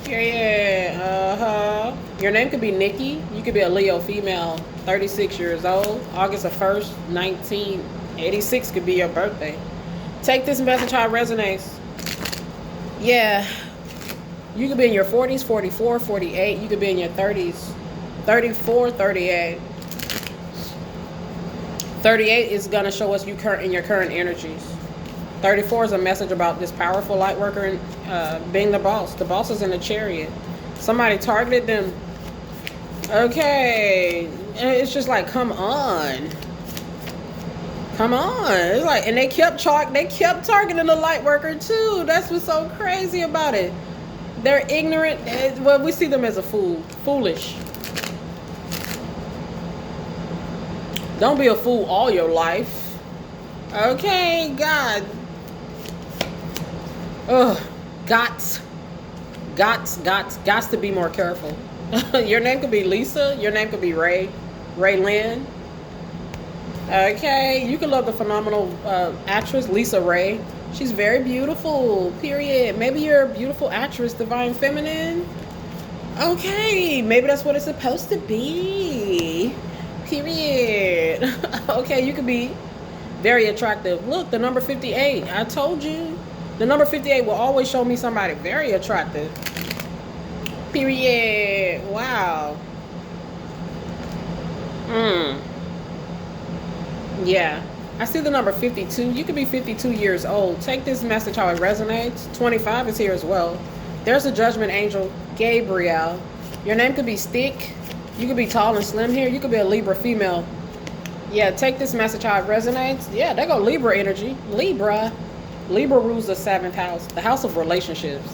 Yeah. Your name could be Nikki. You could be a Leo female, 36 years old. August the 1st, 1986 could be your birthday. Take this message how it resonates. Yeah. You could be in your 40s, 44, 48. You could be in your 30s, 34, 38. 38 is going to show us in your current energies. 34 is a message about this powerful light worker and being the boss. The boss is in a chariot. Somebody targeted them. Okay. It's just like, come on. Come on. It's like, and they kept targeting the light worker too. That's what's so crazy about it. They're ignorant. Well, we see them as a fool. Foolish. Don't be a fool all your life. Okay, God. Ugh. Gots to be more careful. Your name could be Lisa. Your name could be Ray Lynn. Okay, you can love the phenomenal actress Lisa Ray. She's very beautiful, period. Maybe you're a beautiful actress, divine feminine. Okay, maybe that's what it's supposed to be. Period. Okay, you could be very attractive. Look, the number 58. I told you. The number 58 will always show me somebody very attractive. Period. Wow. Yeah. I see the number 52. You could be 52 years old. Take this message how it resonates. 25 is here as well. There's a judgment angel, Gabriel. Your name could be Stick. You could be tall and slim here. You could be a Libra female. Yeah, take this message how it resonates. Yeah, there go Libra energy. Libra. Libra rules the 7th house, the house of relationships.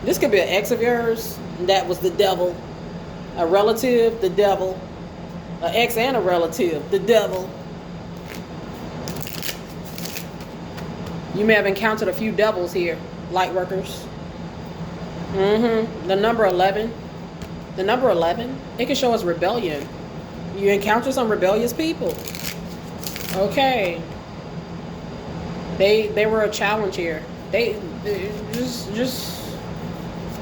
This could be an ex of yours. That was the devil. A relative, the devil. An ex and a relative, the devil. You may have encountered a few devils here, light workers. The number 11. The number 11, it can show us rebellion. You encounter some rebellious people. Okay. They were a challenge here. They just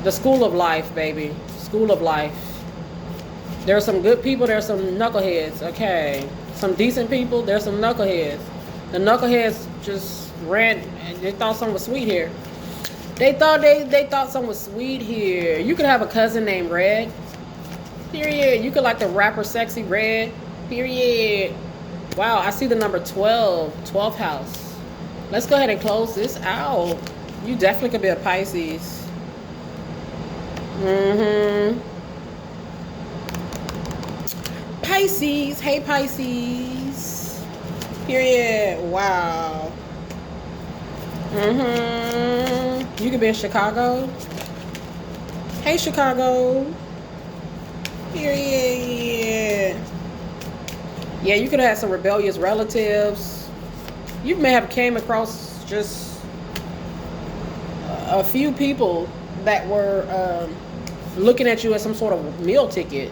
the school of life, baby. School of life. There are some good people, there are some knuckleheads. Okay. Some decent people, there's some knuckleheads. The knuckleheads just ran and they thought something was sweet here. They thought something was sweet here. You could have a cousin named Red. Period. You could like the rapper Sexy Red. Period. Wow, I see the number 12. 12th house. Let's go ahead and close this out. You definitely could be a Pisces. Pisces. Hey, Pisces. Period. Wow. You could be in Chicago. Hey, Chicago. Period. Yeah, you could have had some rebellious relatives. You may have came across just a few people that were looking at you as some sort of meal ticket.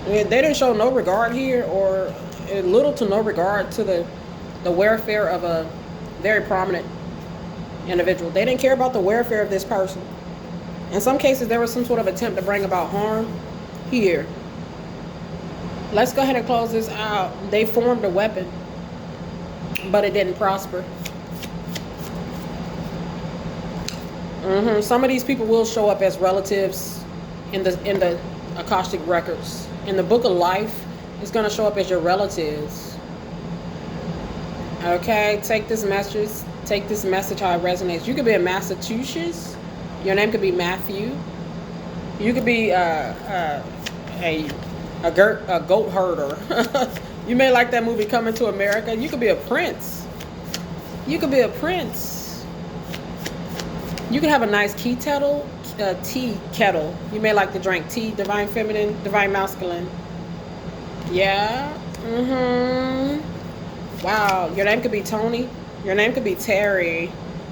They didn't show no regard here, or little to no regard to the welfare of a very prominent individual. They didn't care about the welfare of this person. In some cases, there was some sort of attempt to bring about harm here. Let's go ahead and close this out. They formed a weapon, but it didn't prosper. Some of these people will show up as relatives in the Akashic records. In the book of life, it's going to show up as your relatives. Okay, take this message. Take this message how it resonates. You could be in Massachusetts. Your name could be Matthew. You could be a goat herder. You may like that movie Coming to America. You could be a prince. You could be a prince. You could have a nice tea kettle. You may like to drink tea, divine feminine, divine masculine. Yeah. Wow. Your name could be Tony. Your name could be Terry.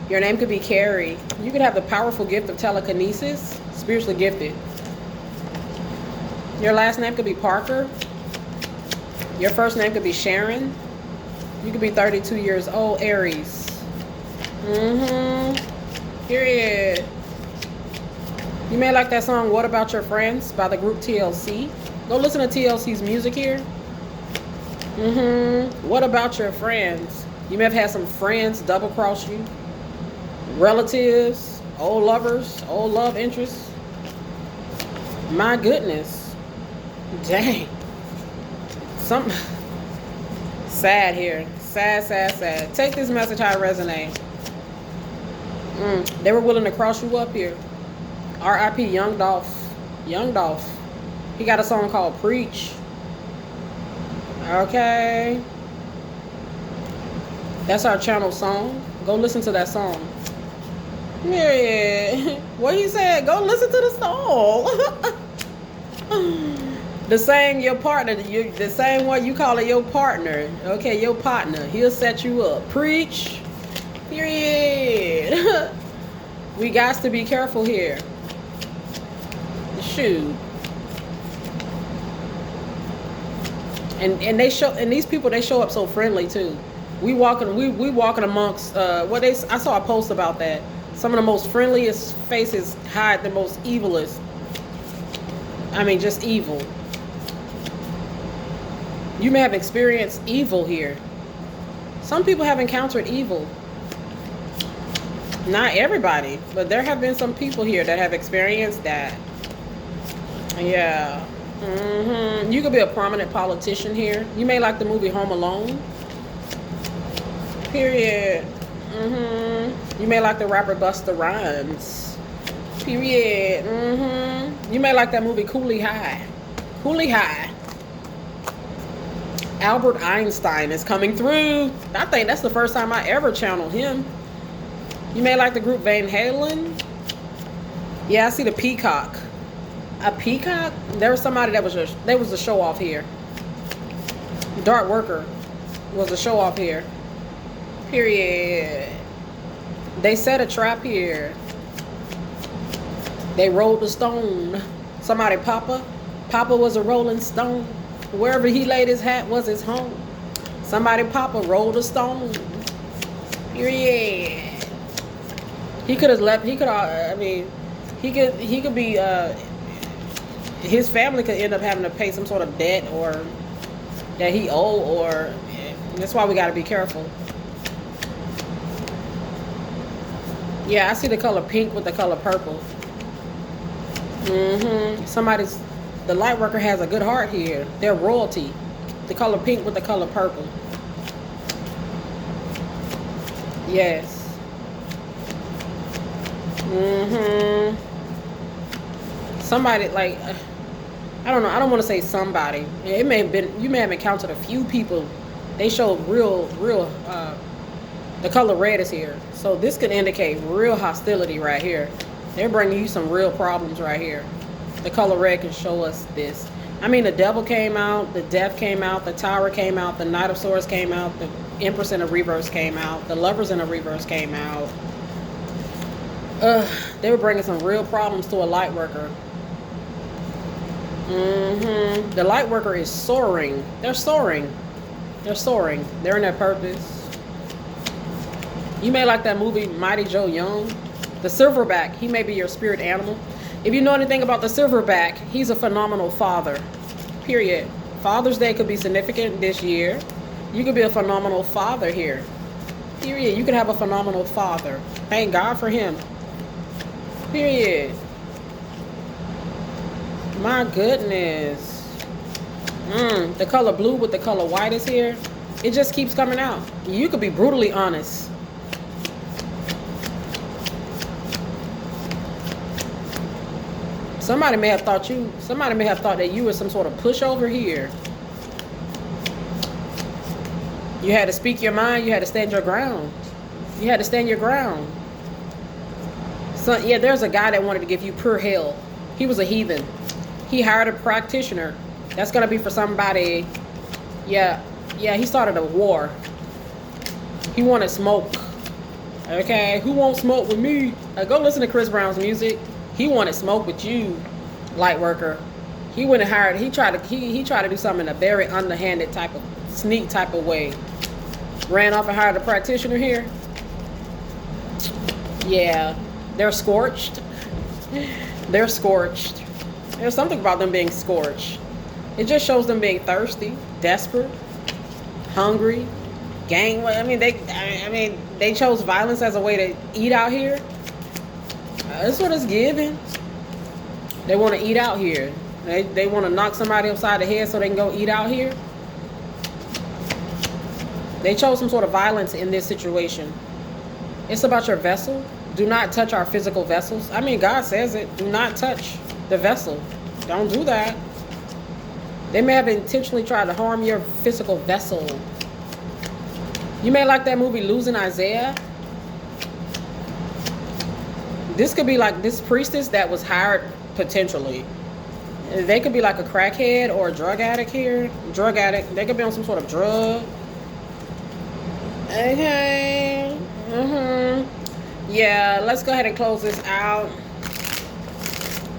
Your name could be Carrie. You could have the powerful gift of telekinesis, spiritually gifted. Your last name could be Parker. Your first name could be Sharon. You could be 32 years old, Aries. Period. You may like that song, What About Your Friends, by the group TLC. Go listen to TLC's music here. What about your friends? You may have had some friends double cross you. Relatives, old lovers, old love interests. My goodness. Dang. Some sad here. Sad. Take this message how it resonates. They were willing to cross you up here. R.I.P. Young Dolph. Young Dolph. He got a song called Preach. Okay. That's our channel song. Go listen to that song. Yeah. What he said? Go listen to the song. The same your partner, the same way you call it your partner. Okay, your partner. He'll set you up. Preach. Period. We got to be careful here. Shoot. And these people, they show up so friendly too. We walking amongst I saw a post about that. Some of the most friendliest faces hide the most evilest. I mean, just evil. You may have experienced evil here. Some people have encountered evil. Not everybody, but there have been some people here that have experienced that. Yeah. You could be a prominent politician here. You may like the movie Home Alone. Period. You may like the rapper Busta Rhymes. Period. You may like that movie Cooley High. Cooley High. Albert Einstein is coming through. I think that's the first time I ever channeled him. You may like the group Van Halen. Yeah, I see the peacock. A peacock? There was somebody that was a show off here. Dark Worker was a show off here. Period. They set a trap here. They rolled a stone. Somebody Papa was a rolling stone. Wherever he laid his hat was his home. Somebody Papa rolled a stone. Period. He could have left. He could be. His family could end up having to pay some sort of debt or that he owe, or that's why we got to be careful. Yeah, I see the color pink with the color purple. The light worker has a good heart here. They're royalty. The color pink with the color purple. Yes. Somebody, like, I don't know. I don't want to say somebody. It may have been, you may have encountered a few people. They show real, the color red is here. So this could indicate real hostility right here. They're bringing you some real problems right here. The color red can show us this. I mean, the devil came out, the death came out, the tower came out, the knight of swords came out, the empress in the reverse came out, the lovers in the reverse came out. They were bringing some real problems to a light worker. The light worker is soaring. They're soaring. They're soaring. They're in their purpose. You may like that movie Mighty Joe Young. The silverback, he may be your spirit animal. If you know anything about the silverback, he's a phenomenal father. Period. Father's Day could be significant this year. You could be a phenomenal father here. Period. You could have a phenomenal father. Thank God for him. Period. My goodness. The color blue with the color white is here. It just keeps coming out. You could be brutally honest. Somebody may have thought that you were some sort of pushover here. You had to speak your mind. You had to stand your ground. You had to stand your ground. So, yeah, there's a guy that wanted to give you pure hell. He was a heathen. He hired a practitioner. That's going to be for somebody. Yeah, he started a war. He wanted smoke. Okay, who won't smoke with me? Go listen to Chris Brown's music. He wanted smoke with you, light worker. He went and hired. He tried to do something in a very underhanded type of sneak type of way. Ran off and hired a practitioner here. Yeah, they're scorched. They're scorched. There's something about them being scorched. It just shows them being thirsty, desperate, hungry, gang. I mean, they chose violence as a way to eat out here. That's what it's giving. They want to eat out here. They want to knock somebody upside the head so they can go eat out here. They chose some sort of violence in this situation. It's about your vessel. Do not touch our physical vessels. I mean, God says it. Do not touch the vessel. Don't do that. They may have intentionally tried to harm your physical vessel. You may like that movie Losing Isaiah. This could be like this priestess that was hired potentially. They could be like a crackhead or a drug addict here. Drug addict. They could be on some sort of drug. Okay. Yeah, let's go ahead and close this out.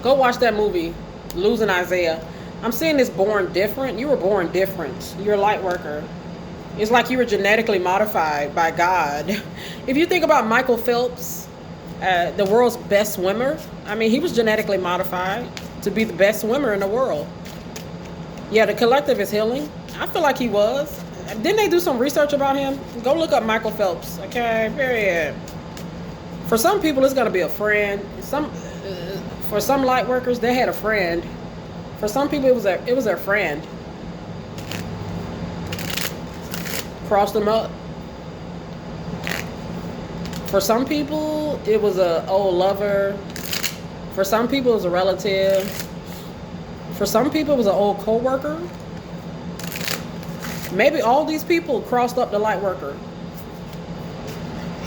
Go watch that movie, Losing Isaiah. I'm seeing this born different. You were born different. You're a light worker. It's like you were genetically modified by God. If you think about Michael Phelps, the world's best swimmer, I mean, he was genetically modified to be the best swimmer in the world. Yeah, the collective is healing. I feel like he was. Didn't they do some research about him? Go look up Michael Phelps. Okay, period. For some people, it's going to be a friend. For some light workers, they had a friend. For some people, it was their friend. Crossed them up. For some people, it was an old lover. For some people, it was a relative. For some people, it was an old co-worker. Maybe all these people crossed up the light worker.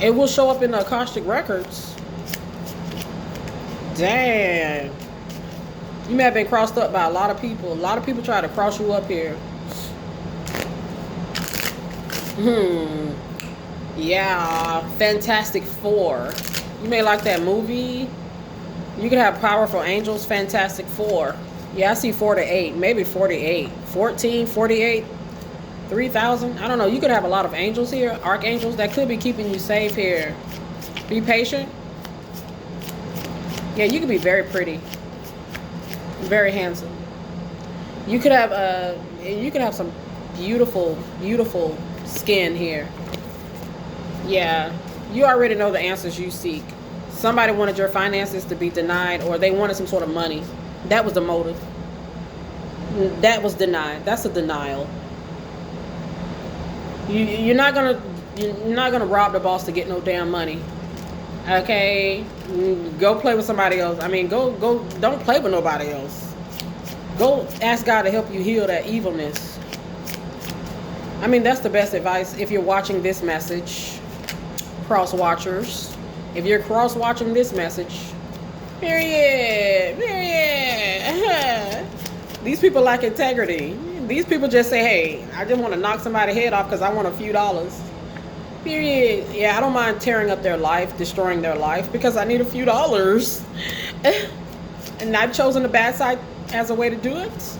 It will show up in the Akashic records. Damn. You may have been crossed up by a lot of people. A lot of people try to cross you up here. Yeah. Fantastic Four. You may like that movie. You could have powerful angels. Fantastic Four. Yeah, I see 4 to 8. Maybe 48. 14, 48. 3,000. I don't know. You could have a lot of angels here. Archangels that could be keeping you safe here. Be patient. Yeah, you could be very pretty. Very handsome. You could have some beautiful, beautiful skin here. Yeah. You already know the answers you seek. Somebody wanted your finances to be denied, or they wanted some sort of money. That was the motive. That was denied. That's a denial. You're not gonna rob the boss to get no damn money. Okay, go play with somebody else. I mean, go. Don't play with nobody else. Go ask God to help you heal that evilness. I mean, that's the best advice if you're watching this message, cross watchers. If you're cross watching this message, period. These people lack integrity. These people just say, hey, I just want to knock somebody's head off because I want a few dollars. Period. Yeah, I don't mind tearing up their life, destroying their life, because I need a few dollars. And I've chosen the bad side as a way to do it.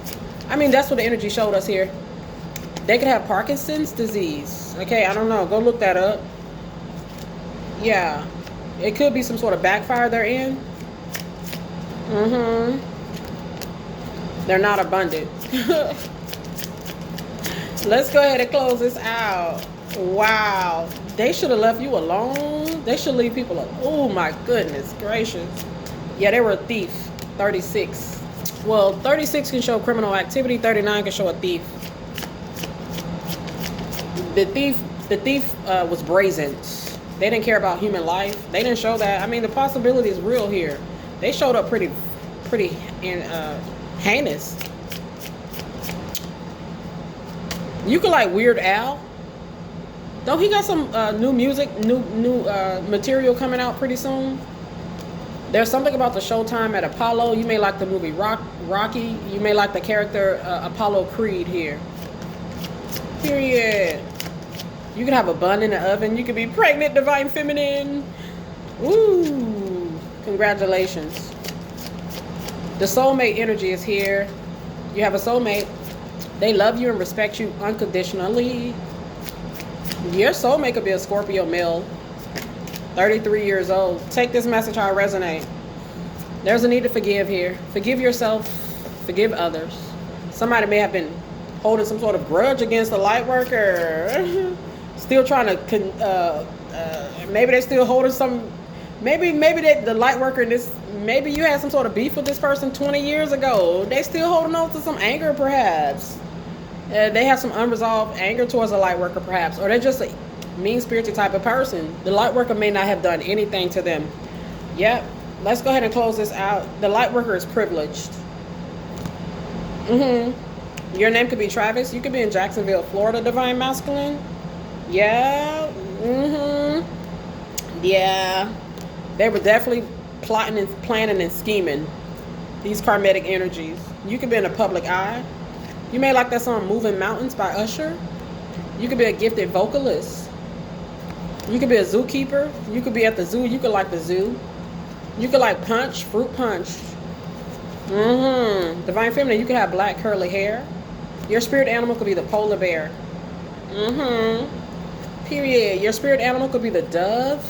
I mean, that's what the energy showed us here. They could have Parkinson's disease. Okay, I don't know. Go look that up. Yeah. It could be some sort of backfire they're in. They're not abundant. Let's go ahead and close this out. Wow. They should have left you alone. They should leave people alone. Oh my goodness gracious. Yeah, they were a thief. 36. Well, 36 can show criminal activity. 39 can show a thief. The thief was brazen. They didn't care about human life. They didn't show that. I mean, the possibility is real here. They showed up pretty pretty heinous. You could like Weird Al. Don't he got some new music, new material coming out pretty soon? There's something about the Showtime at Apollo. You may like the movie Rocky. You may like the character Apollo Creed here. Period. You could have a bun in the oven. You could be pregnant, divine feminine. Ooh, congratulations. The soulmate energy is here. You have a soulmate. They love you and respect you unconditionally. Your soulmate could be a Scorpio male, 33 years old. Take this message how it resonates. There's a need to forgive here. Forgive yourself. Forgive others. Somebody may have been holding some sort of grudge against the light worker. Still trying to, maybe they're still holding some, maybe the light worker in this, maybe you had some sort of beef with this person 20 years ago. They still holding on to some anger perhaps. They have some unresolved anger towards the light worker perhaps, or they're just a mean-spirited type of person. The light worker may not have done anything to them. Yep. Let's go ahead and close this out. The light worker is privileged. Your name could be Travis. You could be in Jacksonville, Florida, divine masculine. Yeah. Yeah. They were definitely plotting and planning and scheming. These karmic energies. You could be in a public eye. You may like that song Moving Mountains by Usher. You could be a gifted vocalist. You could be a zookeeper. You could be at the zoo. You could like the zoo. You could like punch, fruit punch. Divine feminine, you could have black curly hair. Your spirit animal could be the polar bear. Period. Your spirit animal could be the dove.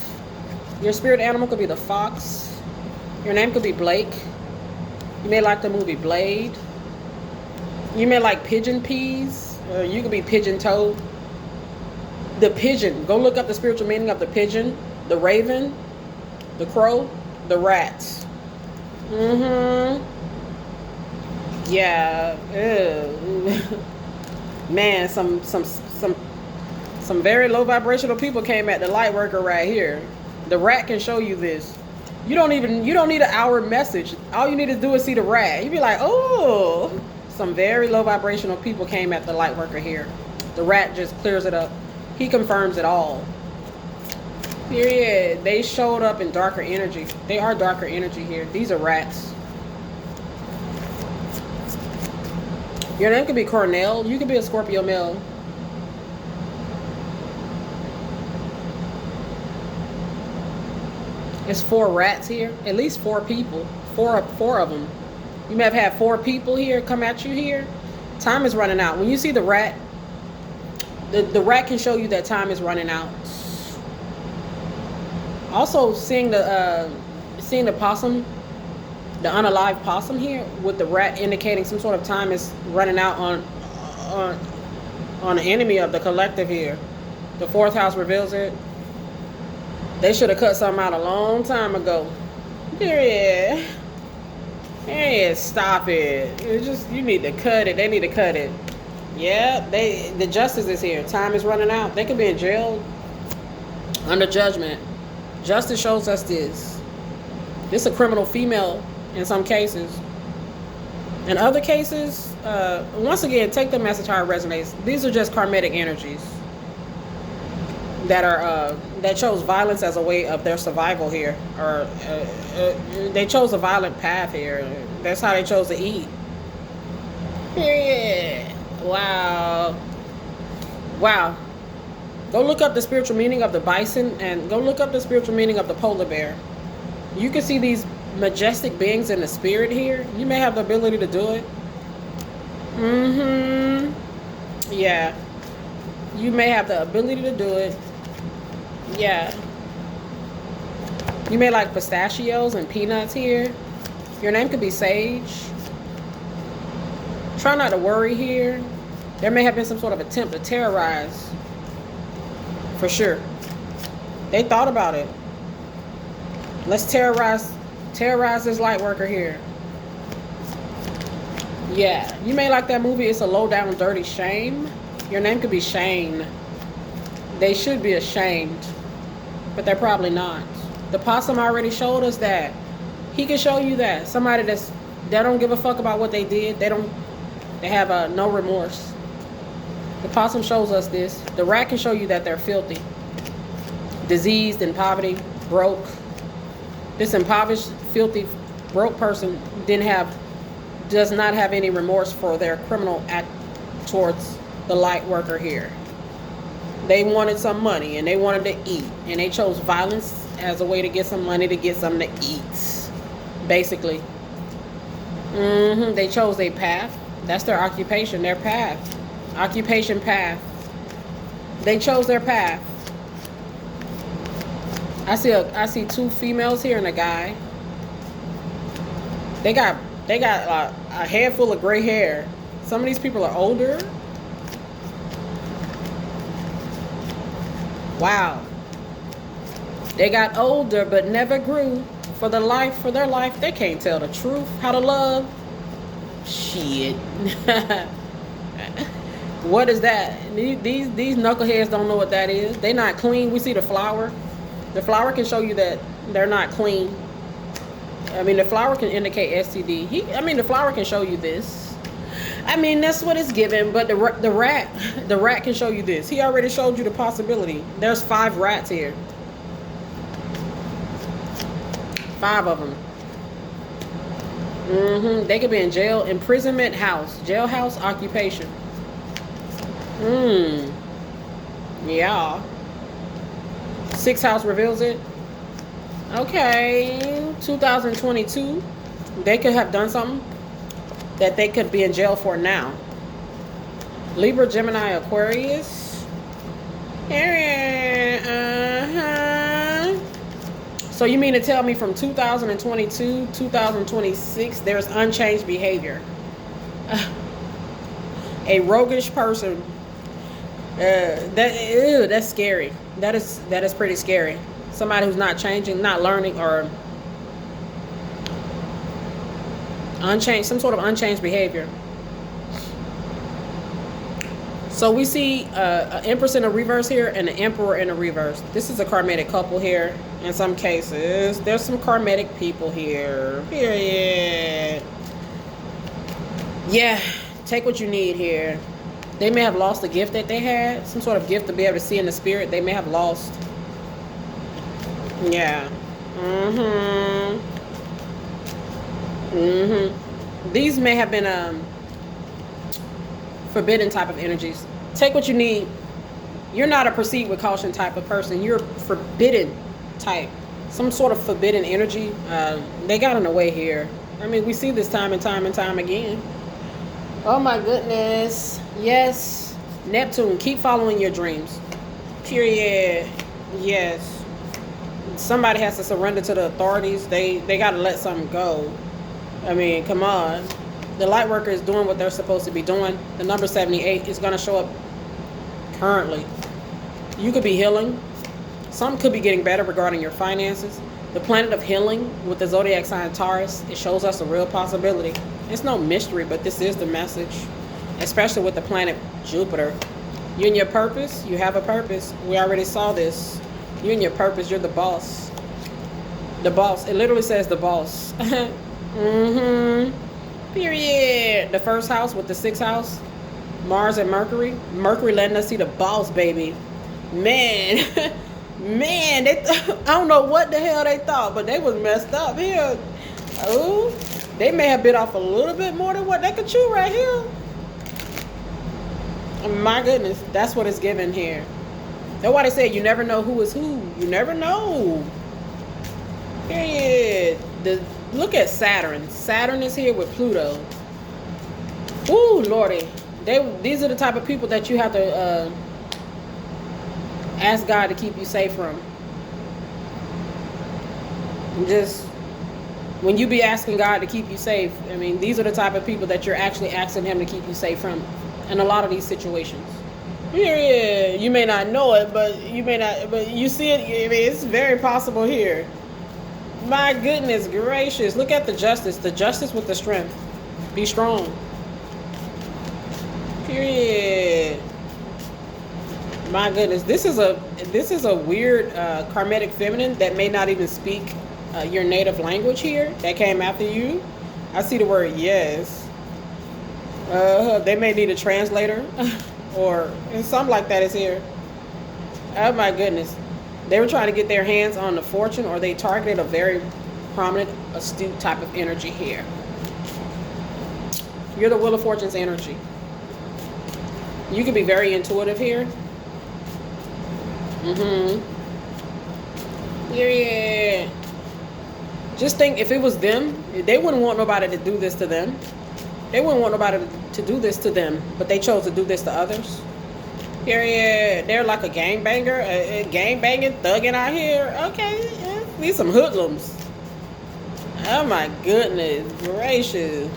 Your spirit animal could be the fox. Your name could be Blake. You may like the movie Blade. You may like pigeon peas, or you could be pigeon toed. The pigeon. Go look up the spiritual meaning of the pigeon, the raven, the crow, the rats. Yeah. Ew. Man, some very low vibrational people came at the light worker right here. The rat can show you this. You don't need an hour message. All you need to do is see the rat. You'd be like, oh. Some very low vibrational people came at the light worker here. The rat just clears it up. He confirms it all. Period. They showed up in darker energy. They are darker energy here. These are rats. Your name could be Cornell. You could be a Scorpio male. It's 4 rats here. At least 4 people. Four of them. You may have had 4 people here come at you here. Time is running out. When you see the rat, the rat can show you that time is running out. Also, seeing the possum, the unalive possum here, with the rat indicating some sort of time is running out on an enemy of the collective here. The 4th house reveals it. They should have cut something out a long time ago. Period. Hey, stop it. You need to cut it. They need to cut it. Yeah, the justice is here. Time is running out. They could be in jail under judgment. Justice shows us this. This is a criminal female in some cases. In other cases, once again, take the message how it resonates. These are just karmic energies that chose violence as a way of their survival here, or they chose a violent path here. That's how they chose to eat. Period. Wow. Go look up the spiritual meaning of the bison, and go look up the spiritual meaning of the polar bear. You can see these majestic beings in the spirit here. You may have the ability to do it. Yeah. You may have the ability to do it. Yeah. You may like pistachios and peanuts here. Your name could be Sage. Try not to worry here. There may have been some sort of attempt to terrorize. For sure. They thought about it. Let's terrorize this light worker here. Yeah. You may like that movie, It's a Low Down Dirty Shame. Your name could be Shane. They should be ashamed, but they're probably not. The possum already showed us that. He can show you that. Somebody that's They don't give a fuck about what they did. They have no remorse. The possum shows us this. The rat can show you that they're filthy, diseased, in poverty, broke. This impoverished, filthy, broke person does not have any remorse for their criminal act towards the light worker here. They wanted some money and they wanted to eat, and they chose violence as a way to get some money, to get something to eat, basically. They chose their path. That's their occupation, their path. Occupation path. They chose their path. I see two females here and a guy. They got a head full of gray hair. Some of these people are older. Wow. They got older but never grew. For their life, they can't tell the truth. How to love. Shit. What is that? These knuckleheads don't know what that is. They not clean. We see the flower. The flower can show you that they're not clean. I mean, the flower can indicate STD. The flower can show you this. I mean, that's what it's given. But the rat can show you this. He already showed you the possibility. There's 5 rats here. 5 of them. They could be in jail, imprisonment, house, jailhouse, occupation. Yeah. 6th house reveals it. Okay. 2022. They could have done something that they could be in jail for now. Libra, Gemini, Aquarius. So you mean to tell me from 2022, 2026, there's unchanged behavior? A roguish person. That's scary. That is pretty scary. Somebody who's not changing, not learning, or unchanged, some sort of unchanged behavior. So we see an Empress in a reverse here and an Emperor in a reverse. This is a karmic couple here. In some cases, there's some karmic people here. Period. Yeah, take what you need here. They may have lost a gift that they had, some sort of gift to be able to see in the spirit. They may have lost. Yeah. These may have been forbidden type of energies. Take what you need. You're not a proceed with caution type of person. You're forbidden type. Some sort of forbidden energy. They got in the way here. I mean, we see this time and time and time again. Oh my goodness. Yes. Neptune, keep following your dreams. Period. Yes. Somebody has to surrender to the authorities. They got to let something go. I mean, come on. The light worker is doing what they're supposed to be doing. The number 78 is going to show up currently. You could be healing. Some could be getting better regarding your finances. The planet of healing with the zodiac sign Taurus, it shows us a real possibility. It's no mystery, but this is the message. Especially with the planet Jupiter. You and your purpose, you have a purpose. We already saw this. You and your purpose, you're the boss. The boss. It literally says the boss. Period. The 1st house with the 6th house. Mars and Mercury. Mercury letting us see the boss, baby. Man. Man, I don't know what the hell they thought, but they was messed up here. Oh, they may have bit off a little bit more than what they could chew right here. My goodness, that's what it's given here. That's why they say you never know who is who. You never know. Period. Look at Saturn. Saturn is here with Pluto. Ooh, Lordy. These are the type of people that you have to ask God to keep you safe from. Just when you be asking God to keep you safe, I mean, these are the type of people that you're actually asking Him to keep you safe from in a lot of these situations. Yeah, you may not know it, but you see it. I mean, it's very possible here. My goodness gracious. Look at the justice. The justice with the strength. Be strong. Period. My goodness. This is a weird karmic feminine that may not even speak your native language here. That came after you. I see the word yes. They may need a translator or something like that is here. Oh my goodness. They were trying to get their hands on the fortune, or they targeted a very prominent, astute type of energy here. You're the Wheel of Fortune's energy. You can be very intuitive here. Yeah. Just think, if it was them, they wouldn't want nobody to do this to them. They wouldn't want nobody to do this to them, but they chose to do this to others. Period. They're like a gangbanger, a gangbanging, thugging out here. Okay, yeah, these some hoodlums. Oh my goodness gracious.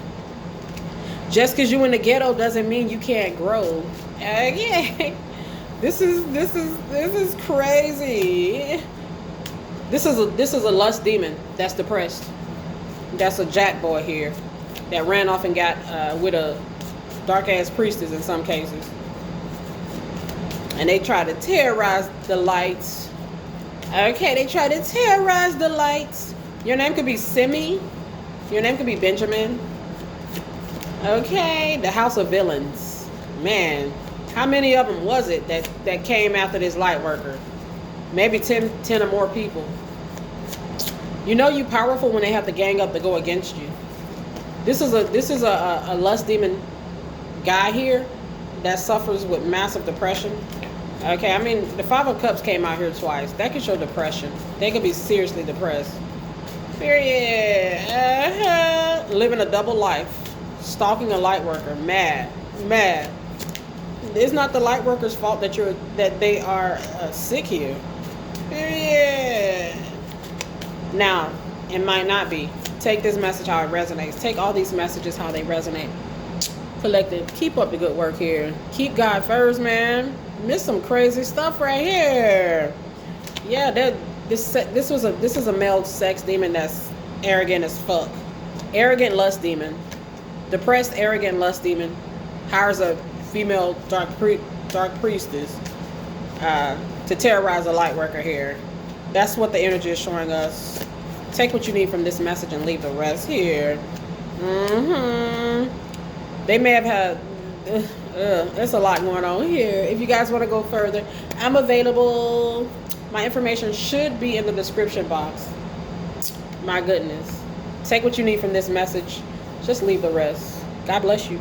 Just because you in the ghetto doesn't mean you can't grow. Yeah. This is crazy. This is a lust demon that's depressed. That's a jack boy here that ran off and got with a dark ass priestess in some cases. And they try to terrorize the lights. Okay, they try to terrorize the lights. Your name could be Simi. Your name could be Benjamin. Okay, the House of Villains. Man, how many of them was it that came after this light worker? Maybe 10 or more people. You know you powerful when they have to gang up to go against you. This is a lust demon guy here that suffers with massive depression. Okay, I mean, the Five of Cups came out here twice. That could show depression. They could be seriously depressed. Period. Living a double life. Stalking a light worker. Mad. It's not the light worker's fault that they are sick here. Period. Now, it might not be. Take this message how it resonates. Take all these messages how they resonate. Collective, keep up the good work here. Keep God first, man. Missed some crazy stuff right here. Yeah, this is a male sex demon that's arrogant as fuck. Arrogant lust demon. Depressed, arrogant lust demon hires a female dark priestess to terrorize a light worker here. That's what the energy is showing us. Take what you need from this message and leave the rest here. They may have had there's a lot going on here. If you guys want to go further, I'm available. My information should be in the description box. My goodness. Take what you need from this message. Just leave the rest. God bless you.